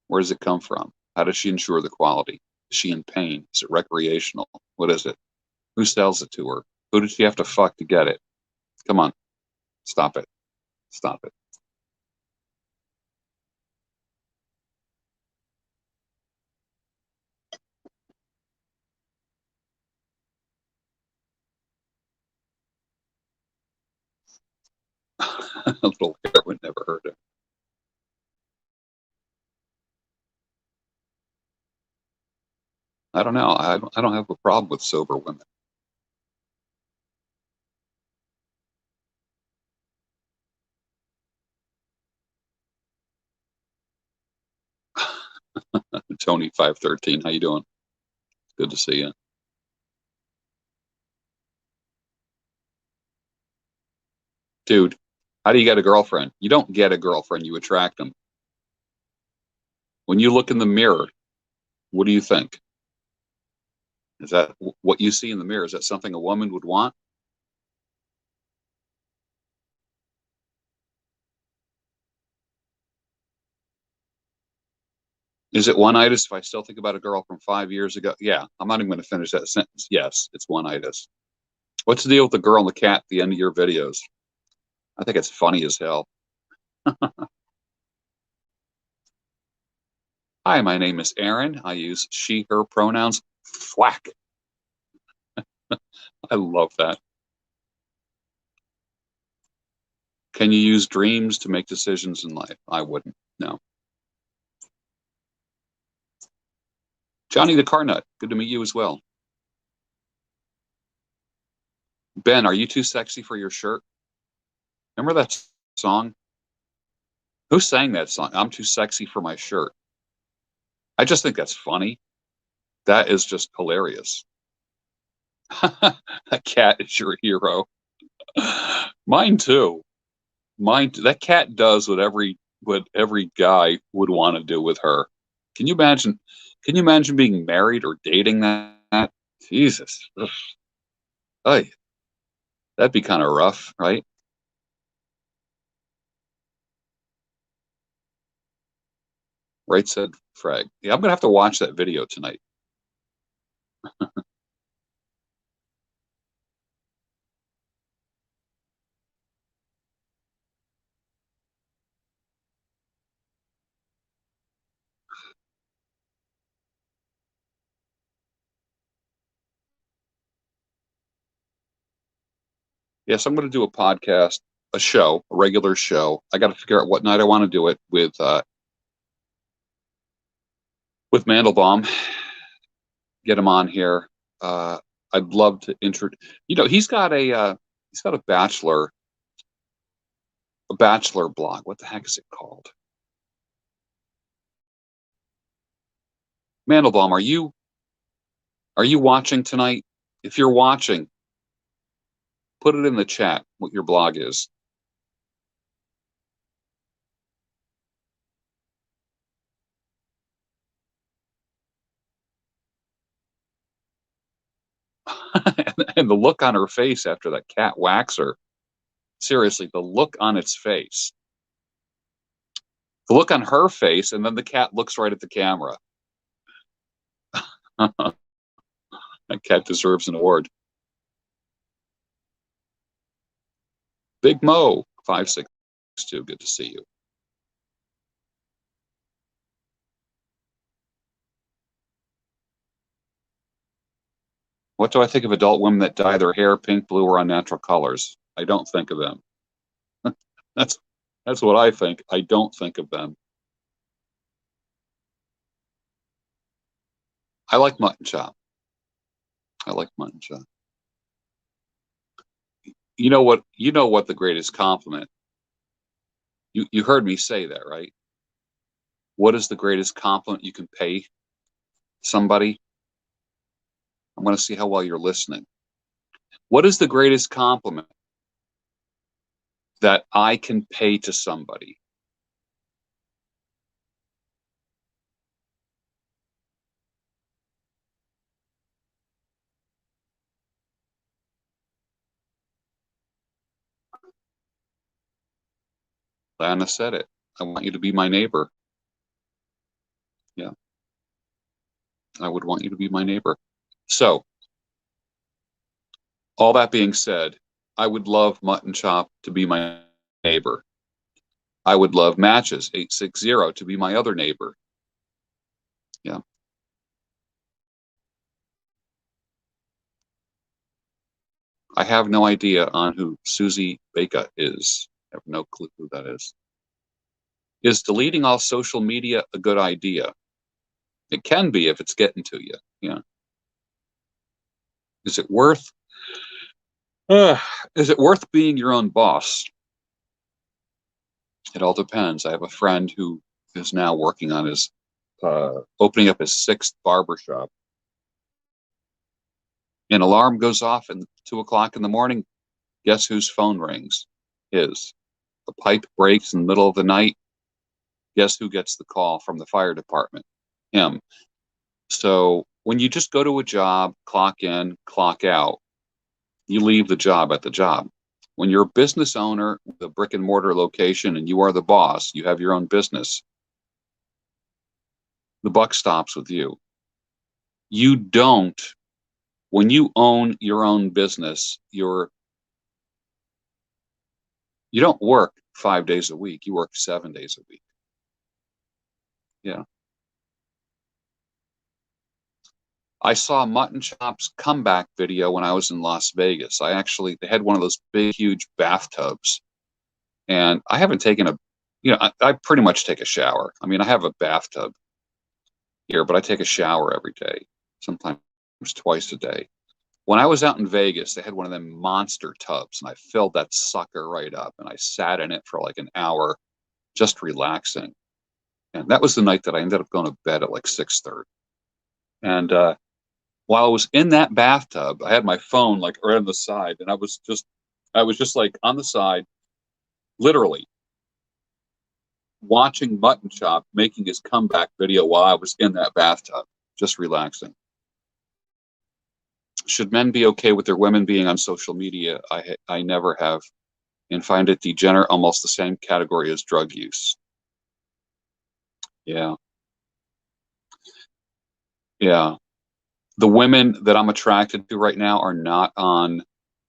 Where does it come from? How does she ensure the quality? Is she in pain? Is it recreational? What is it? Who sells it to her? Who did she have to fuck to get it? Come on, stop it. Stop it. A little heroin never hurt him. I don't know. I don't have a problem with sober women. Tony 513, how you doing? Good to see you. Dude, how do you get a girlfriend? You don't get a girlfriend, you attract them. When you look in the mirror, what do you think? Is that what you see in the mirror? Is that something a woman would want? Is it one-itis if I still think about a girl from 5 years ago? Yeah, I'm not even going to finish that sentence. Yes, it's one-itis. What's the deal with the girl and the cat at the end of your videos? I think it's funny as hell. Hi, my name is Aaron. I use she, her pronouns. Thwack. I love that. Can you use dreams to make decisions in life? I wouldn't. No. Johnny the Carnut. Good to meet you as well. Ben, are you too sexy for your shirt? Remember that song? Who sang that song? I'm too sexy for my shirt. I just think that's funny. That is just hilarious. That cat is your hero. Mine too. That cat does what every guy would want to do with her. Can you imagine? Can you imagine being married or dating that? Jesus. Ugh. Ay, that'd be kind of rough, right? Right, said Frag. Yeah, I'm gonna have to watch that video tonight. Yes, I'm gonna do a podcast, a regular show. I got to figure out what night I want to do it with Mandelbaum. Get him on here. Uh, I'd love to intro. He's got a bachelor blog. What the heck is it called? Mandelbaum, are you watching tonight? If you're watching, put it in the chat what your blog is. And the look on her face after that cat whacks her. Seriously, the look on its face. The look on her face, and then the cat looks right at the camera. That cat deserves an award. Big Mo, 562. Good to see you. What do I think of adult women that dye their hair pink, blue, or unnatural colors? I don't think of them. That's that's what I think. I don't think of them. I like mutton chop. I like mutton chop. You know what the greatest compliment. You heard me say that, right? What is the greatest compliment you can pay somebody? I'm going to see how well you're listening. What is the greatest compliment that I can pay to somebody? Lana said it. I want you to be my neighbor. Yeah, I would want you to be my neighbor. So, all that being said, I would love Mutton Chop to be my neighbor. I would love Matches 860 to be my other neighbor. Yeah. I have no idea on who Susie Baker is. I have no clue who that is. Is deleting all social media a good idea? It can be if it's getting to you. Yeah. Is it worth uh, is it worth being your own boss? It all depends. I have a friend who is now working on his opening up his sixth barber shop. An alarm goes off at 2 o'clock in the morning. Guess whose phone rings? His. The pipe breaks in the middle of the night. Guess who gets the call from the fire department? Him. So when you just go to a job, clock in, clock out, you leave the job at the job. When you're a business owner with a brick and mortar location and you are the boss, you have your own business, the buck stops with you. You don't, when you own your own business, you don't work 5 days a week. You work 7 days a week. Yeah. I saw Mutton Chop's comeback video when I was in Las Vegas. They had one of those big, huge bathtubs, and I haven't taken I pretty much take a shower. I mean, I have a bathtub here, but I take a shower every day, sometimes twice a day. When I was out in Vegas, they had one of them monster tubs, and I filled that sucker right up, and I sat in it for like an hour, just relaxing. And that was the night that I ended up going to bed at like 6:30. And while I was in that bathtub, I had my phone like right on the side, and I was just like on the side, literally watching Mutton Chop making his comeback video while I was in that bathtub, just relaxing. Should men be okay with their women being on social media? I never have, and find it degenerate, almost the same category as drug use. Yeah, yeah. The women that I'm attracted to right now are not on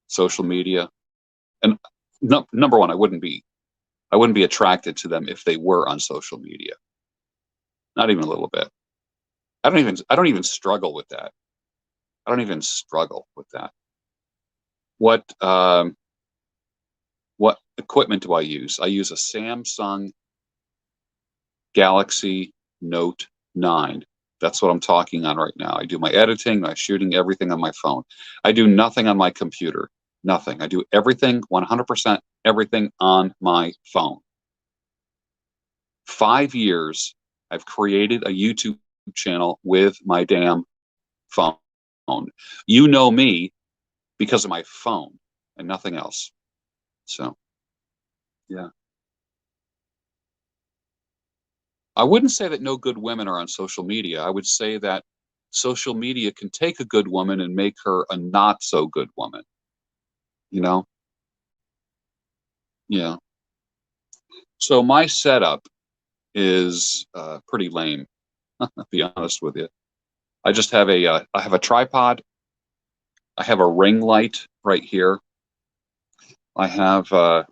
social media, and no, number one, I wouldn't be attracted to them if they were on social media. Not even a little bit. I don't even struggle with that. I don't even struggle with that. What what equipment do I use? I use a Samsung Galaxy Note 9. That's what I'm talking on right now. I do my editing, my shooting, everything on my phone. I do nothing on my computer. Nothing. I do everything, 100% everything on my phone. 5 years, I've created a YouTube channel with my damn phone. You know me because of my phone and nothing else. So, yeah. I wouldn't say that no good women are on social media. I would say that social media can take a good woman and make her a not so good woman, you know? Yeah. So my setup is pretty lame, to be honest with you. I just have I have a tripod. I have a ring light right here. I have a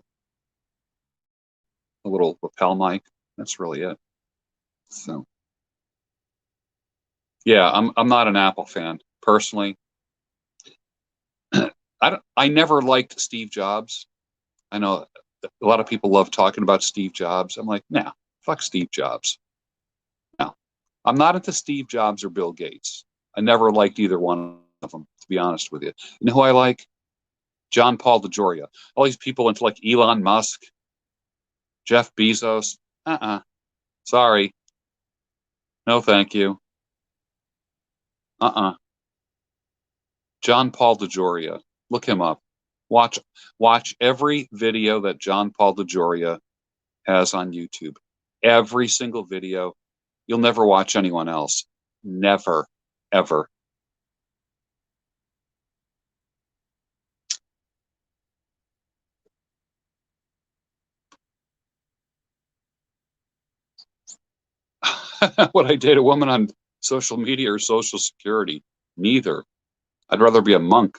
little lapel mic. That's really it. So yeah, I'm not an Apple fan personally. I never liked Steve Jobs. I know a lot of people love talking about Steve Jobs. I'm like, nah, fuck Steve Jobs. No, I'm not into Steve Jobs or Bill Gates. I never liked either one of them, to be honest with you. You know who I like? John Paul DeJoria. All these people into like Elon Musk, Jeff Bezos. Sorry. No, thank you. Uh-uh. John Paul DeJoria. Look him up. Watch watch every video that John Paul DeJoria has on YouTube. Every single video. You'll never watch anyone else. Never, ever. Would I date a woman on social media or social security? Neither. I'd rather be a monk.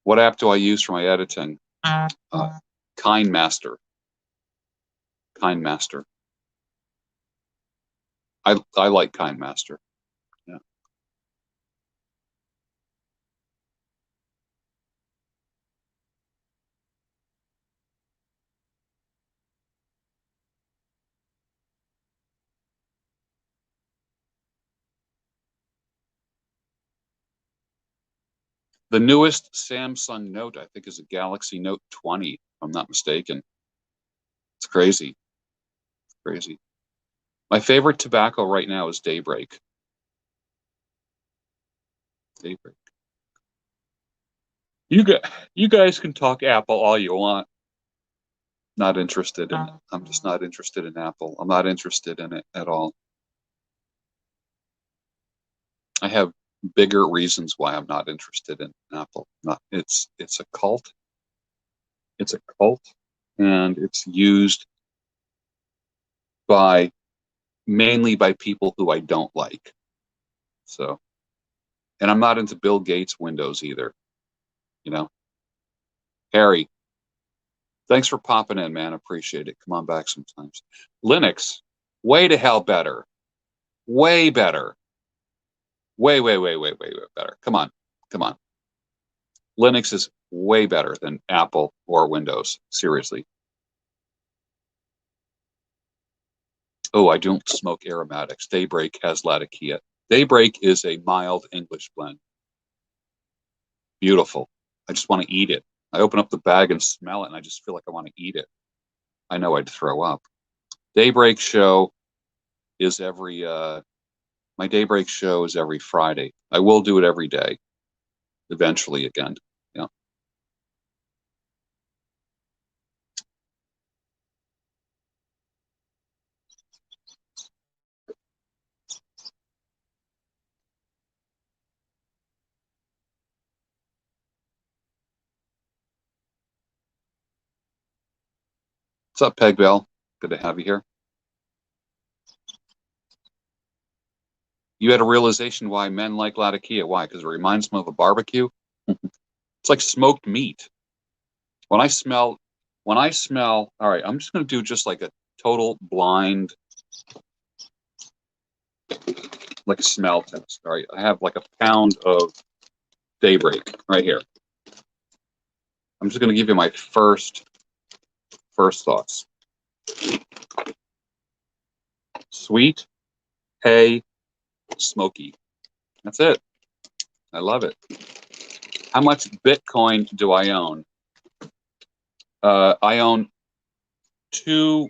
What app do I use for my editing? KindMaster. KindMaster. I like KindMaster. Yeah. The newest Samsung Note, I think, is a Galaxy Note 20, if I'm not mistaken. It's crazy. Crazy. My favorite tobacco right now is Daybreak. Daybreak. You got you guys can talk Apple all you want. Not interested in it. I'm just not interested in Apple. I'm not interested in it at all. I have bigger reasons why I'm not interested in Apple. Not it's a cult. It's a cult, and it's used by mainly by people who I don't like. So, and I'm not into Bill Gates Windows either. You know, Harry, thanks for popping in, man. Appreciate it. Come on back sometimes. Linux, way to hell better. Way better. Way better. Come on. Come on. Linux is way better than Apple or Windows. Seriously. Oh, I don't smoke aromatics. Daybreak has Latakia. Daybreak is a mild English blend. Beautiful. I just want to eat it. I open up the bag and smell it, and I just feel like I want to eat it. I know I'd throw up. Daybreak show is my daybreak show is every Friday. I will do it every day eventually again. Yeah. What's up, Peg Bell? Good to have you here. You had a realization why men like Latakia. Why? Because it reminds them of a barbecue. It's like smoked meat. When I smell, all right, I'm just going to do just like a total blind, like a smell test. All right, I have like a pound of Daybreak right here. I'm just going to give you my first thoughts. Sweet, hay, smoky. That's it. I love it. How much Bitcoin do I own? I own two.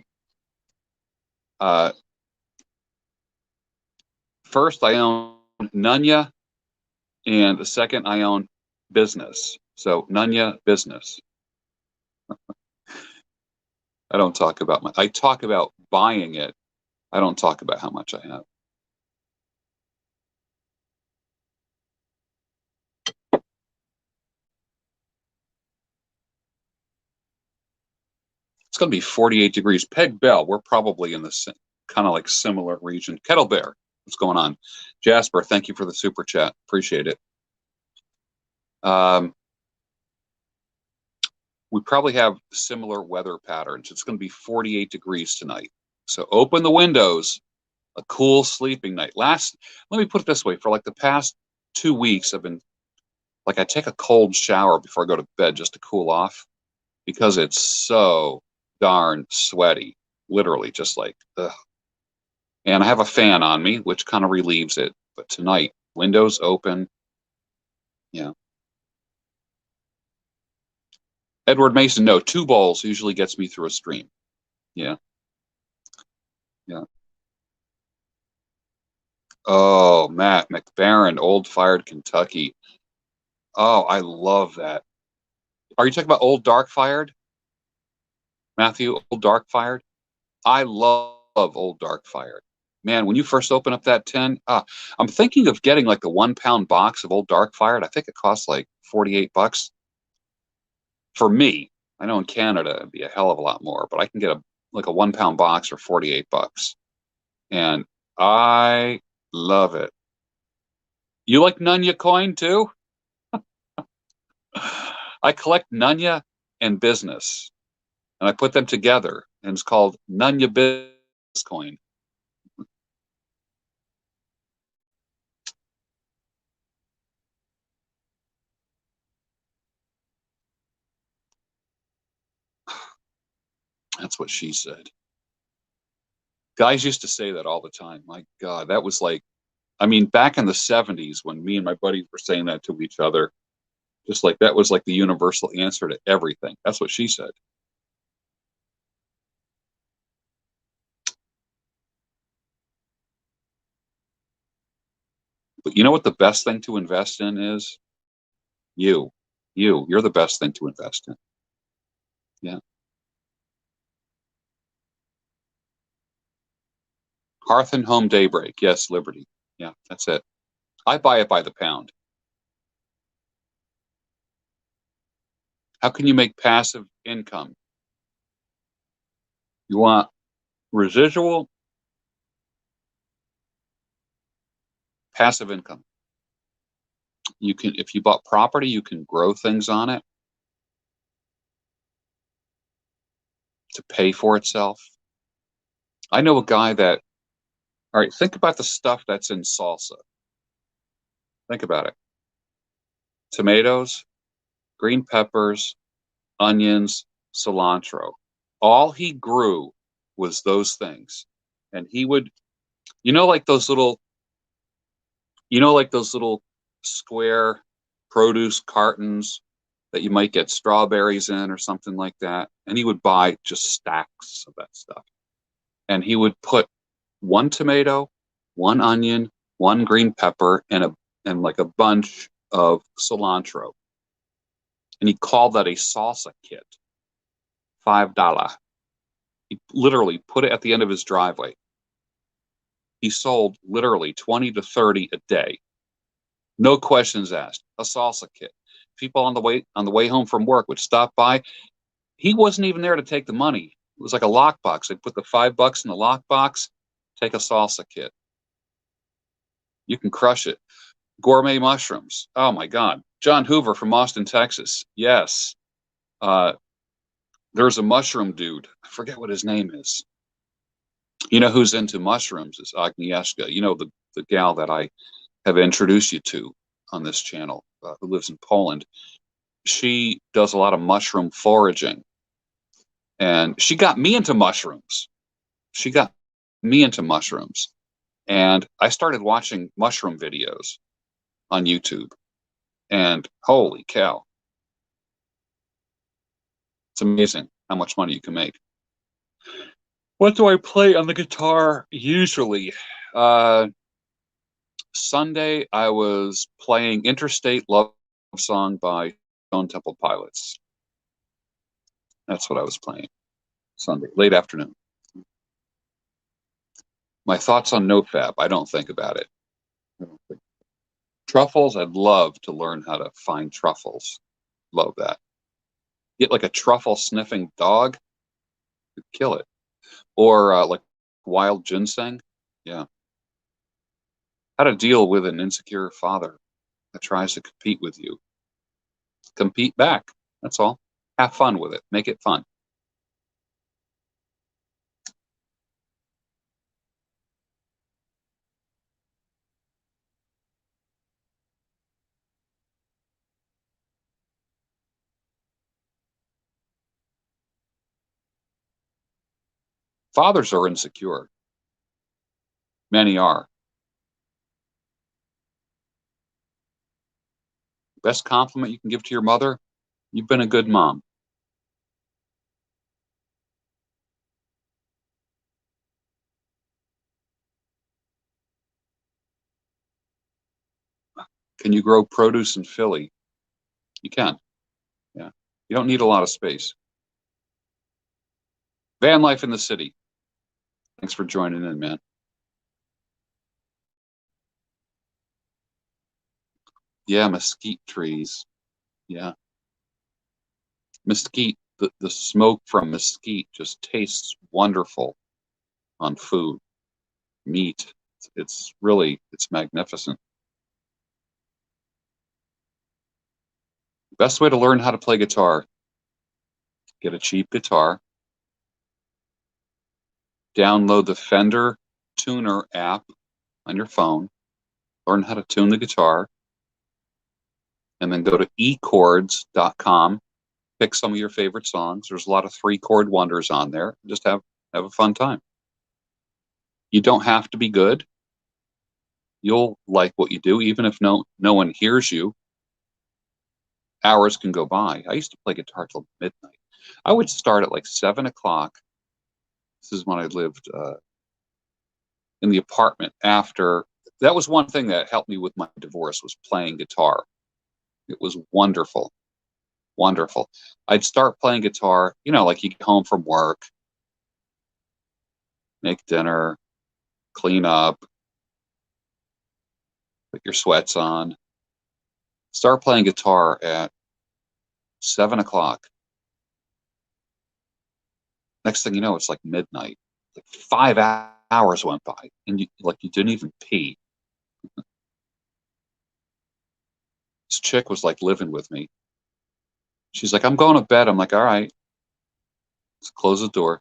First, I own Nunya, and the second, I own business. So Nunya business. I don't talk about I talk about buying it. I don't talk about how much I have. It's going to be 48 degrees. Peg Bell, we're probably in the kind of like similar region. Kettle Bear, what's going on? Jasper, thank you for the super chat. Appreciate it. We probably have similar weather patterns. It's going to be 48 degrees tonight. So open the windows, a cool sleeping night. Let me put it this way. For like the past 2 weeks, I've been like, I take a cold shower before I go to bed just to cool off because it's so darn sweaty, literally just like, ugh. And I have a fan on me, which kind of relieves it. But tonight, windows open. Yeah. Edward Mason, no, 2 bowls usually gets me through a stream. Yeah. Yeah. Oh, Matt McBaron, Old Fired Kentucky. Oh, I love that. Are you talking about Old Dark Fired? Matthew, Old Dark Fired? I love Old Dark Fired. Man, when you first open up that tin, I'm thinking of getting like the 1 pound box of Old Dark Fired. I think it costs like $48 for me. I know in Canada it'd be a hell of a lot more, but I can get like a 1 pound box for $48. And I love it. You like Nunya coin too? I collect Nunya and business, and I put them together, and it's called Nunya Business Coin. That's what she said. Guys used to say that all the time. My God, that was like, I mean, back in the 70s when me and my buddies were saying that to each other, just like that was like the universal answer to everything. That's what she said. But you know what the best thing to invest in is? You. You're the best thing to invest in. Yeah. Hearth and Home Daybreak. Yes, Liberty. Yeah, that's it. I buy it by the pound. How can you make passive income? You want residual passive income. You can, if you bought property, you can grow things on it to pay for itself. I know a guy that, all right, think about the stuff that's in salsa. Think about it. Tomatoes, green peppers, onions, cilantro. All he grew was those things. And he would, you know, like those little, like those little square produce cartons that you might get strawberries in or something like that. And he would buy just stacks of that stuff. And he would put one tomato, one onion, one green pepper, and like a bunch of cilantro. And he called that a salsa kit. $5. He literally put it at the end of his driveway. He sold literally 20 to 30 a day. No questions asked. A salsa kit. People on the way home from work would stop by. He wasn't even there to take the money. It was like a lockbox. They put the $5 in the lockbox. Take a salsa kit. You can crush it. Gourmet mushrooms. Oh my God. John Hoover from Austin, Texas. Yes. Uh, there's a mushroom dude. I forget what his name is. You know who's into mushrooms is Agnieszka. You know the gal that I have introduced you to on this channel, who lives in Poland. She does a lot of mushroom foraging, and she got me into mushrooms. She got me into mushrooms, and I started watching mushroom videos on YouTube, and holy cow, it's amazing how much money you can make. What do I play on the guitar usually? Sunday, I was playing Interstate Love Song by Stone Temple Pilots. That's what I was playing Sunday, late afternoon. My thoughts on nofap, I don't think about it. Truffles, I'd love to learn how to find truffles. Love that. Get like a truffle sniffing dog, could kill it. Or like wild ginseng. Yeah. How to deal with an insecure father that tries to compete with you. Compete back. That's all. Have fun with it. Make it fun. Fathers are insecure. Many are. Best compliment you can give to your mother, you've been a good mom. Can you grow produce in Philly? You can. Yeah. You don't need a lot of space. Van life in the city. Thanks for joining in, man. Yeah, mesquite trees. Yeah. Mesquite, the smoke from mesquite just tastes wonderful on food, meat. It's really, it's magnificent. Best way to learn how to play guitar, get a cheap guitar, download the Fender Tuner app on your phone, learn how to tune the guitar, and then go to echords.com, pick some of your favorite songs. There's a lot of 3-chord wonders on there. Just have a fun time. You don't have to be good. You'll like what you do, even if no one hears you. Hours can go by. I used to play guitar till midnight. I would start at like 7 o'clock. This is when I lived in the apartment after. That was one thing that helped me with my divorce, was playing guitar. It was wonderful. Wonderful. I'd start playing guitar, like you get home from work, make dinner, clean up, put your sweats on, start playing guitar at 7 o'clock. Next thing you know, it's like midnight. Like 5 hours went by, and you didn't even pee. This chick was like living with me. She's like, "I'm going to bed." I'm like, "All right." Let's close the door.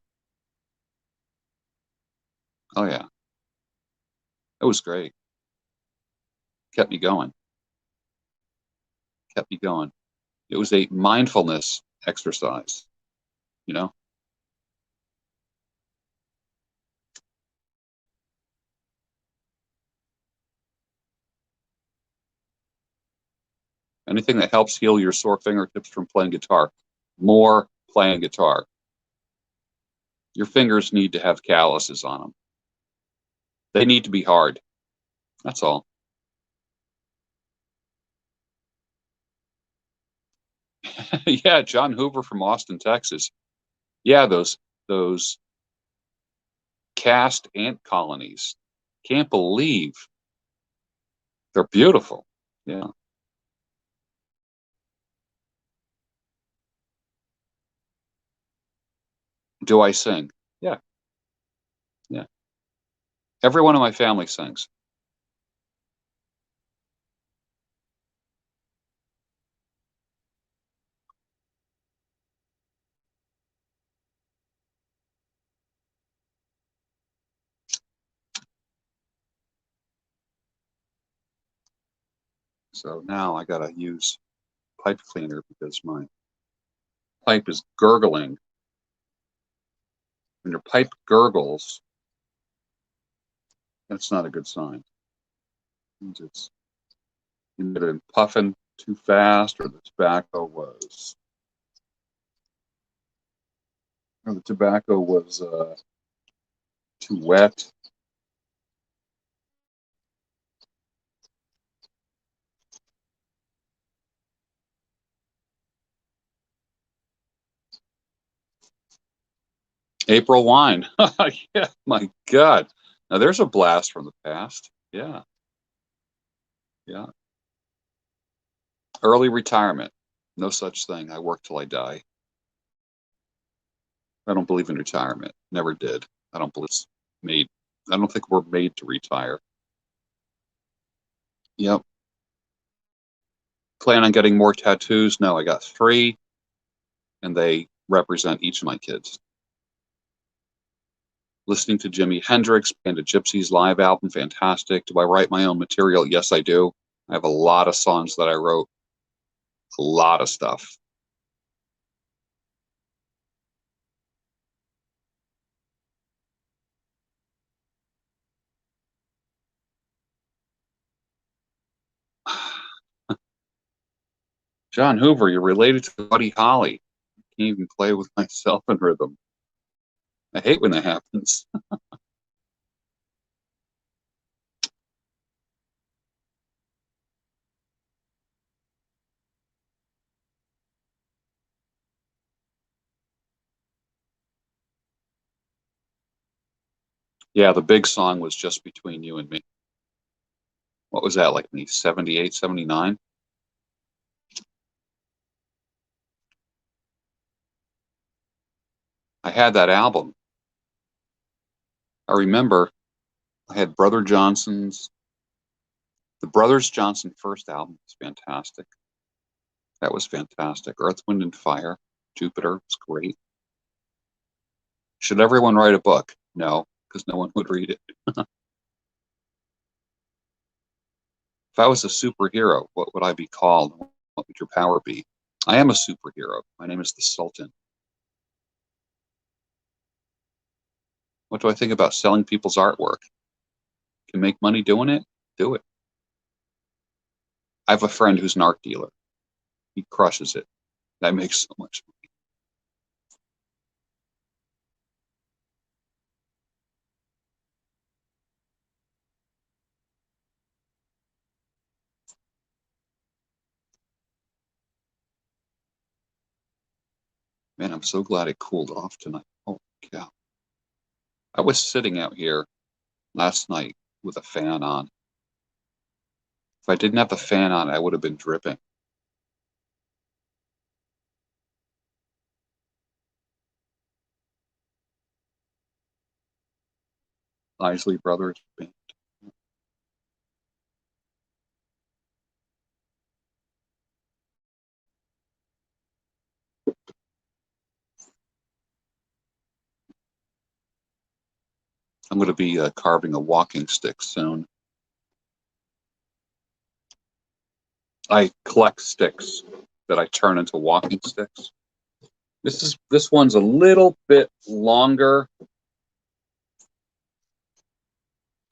Oh yeah, it was great. Kept me going. Kept me going. It was a mindfulness exercise, you know. Anything that helps heal your sore fingertips from playing guitar. More playing guitar. Your fingers need to have calluses on them. They need to be hard. That's all. Yeah, John Hoover from Austin, Texas. Yeah, those cast ant colonies. Can't believe they're beautiful. Yeah. Do I sing? Yeah, yeah. Everyone in my family sings. So now I gotta use pipe cleaner because my pipe is gurgling. When your pipe gurgles, that's not a good sign. It means it's either been puffing too fast or the tobacco was too wet. April wine. Yeah, my God. Now there's a blast from the past. Yeah, yeah. Early retirement. No such thing. I work till I die. I don't believe in retirement. Never did. I don't believe it's made. I don't think we're made to retire. Yep. Plan on getting more tattoos? No, I got three, and they represent each of my kids. Listening to Jimi Hendrix, Band of Gypsies live album, fantastic. Do I write my own material? Yes, I do. I have a lot of songs that I wrote, a lot of stuff. John Hoover, you're related to Buddy Holly. I can't even play with myself in rhythm. I hate when that happens. Yeah, the big song was Just Between You and Me. What was that, like me, 78, 79? I had that album. I remember I had the Brothers Johnson first album was fantastic. That was fantastic. Earth, Wind, and Fire, Jupiter was great. Should everyone write a book? No, because no one would read it. If I was a superhero, what would I be called? What would your power be? I am a superhero. My name is the Sultan. What do I think about selling people's artwork? Can make money doing it? Do it. I have a friend who's an art dealer. He crushes it. That makes so much money. Man, I'm so glad it cooled off tonight. Oh, yeah. I was sitting out here last night with a fan on. If I didn't have the fan on, I would have been dripping. Isley Brothers Band. I'm going to be carving a walking stick soon. I collect sticks that I turn into walking sticks. This one's a little bit longer,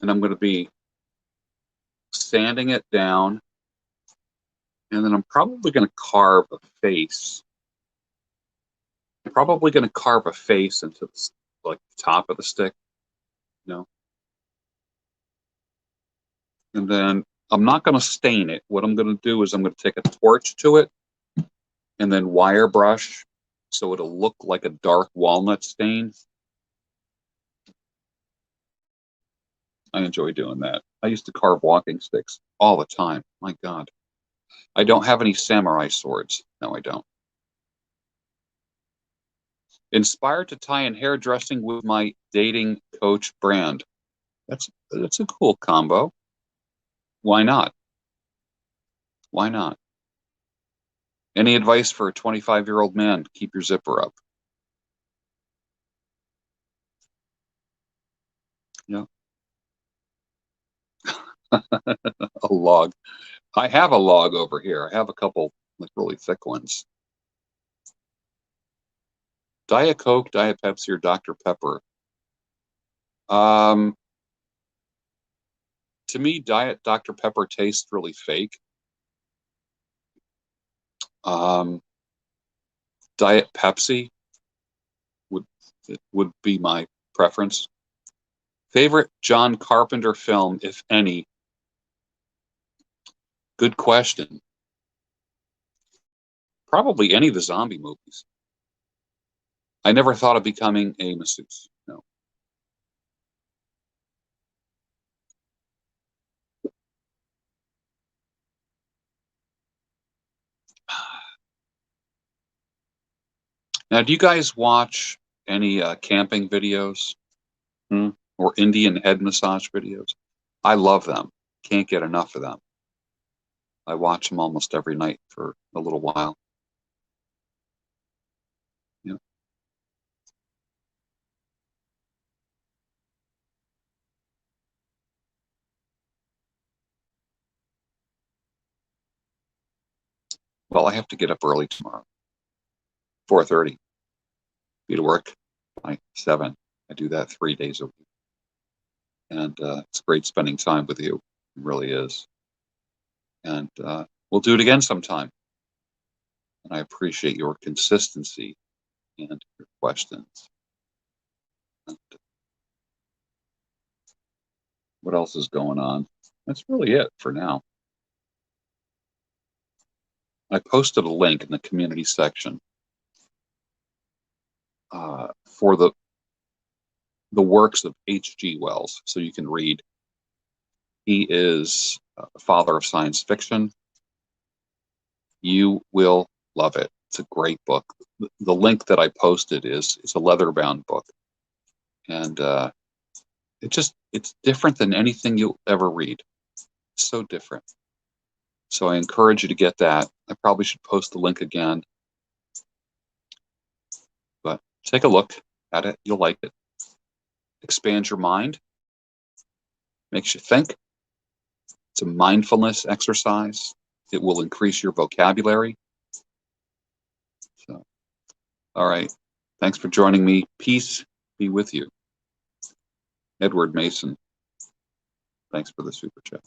and I'm going to be sanding it down And then I'm probably going to carve a face. I'm probably going to carve a face into like the top of the stick, you know. And then I'm not going to stain it. What I'm going to do is I'm going to take a torch to it and then wire brush so it'll look like a dark walnut stain. I enjoy doing that. I used to carve walking sticks all the time. My God. I don't have any samurai swords. No, I don't. Inspired to tie in hairdressing with my dating coach brand. That's a cool combo. Why not? Why not? Any advice for a 25-year-old man? Keep your zipper up. Yeah. A log. I have a log over here. I have a couple like really thick ones. Diet Coke, Diet Pepsi, or Dr. Pepper. Um, to me, Diet Dr. Pepper tastes really fake. Um, Diet Pepsi would would be my preference. Favorite John Carpenter film, if any? Good question. Probably any of the zombie movies. I never thought of becoming a masseuse. No. Now, do you guys watch any camping videos? Hmm? Or Indian head massage videos? I love them. Can't get enough of them. I watch them almost every night for a little while. Yeah. Well, I have to get up early tomorrow, 4:30, be to work by 7. I do that 3 days a week, and it's great spending time with you. It really is. And we'll do it again sometime. And I appreciate your consistency and your questions. And what else is going on? That's really it for now. I posted a link in the community section for the works of H.G. Wells, so you can read. He is a father of science fiction. You will love it. It's a great book. The link that I posted is it's a leather-bound book, and it's different than anything you'll ever read. It's so different. So I encourage you to get that. I probably should post the link again, but take a look at it. You'll like it. Expands your mind, makes you think. It's a mindfulness exercise. It will increase your vocabulary. So, all right. Thanks for joining me. Peace be with you. Edward Mason. Thanks for the super chat.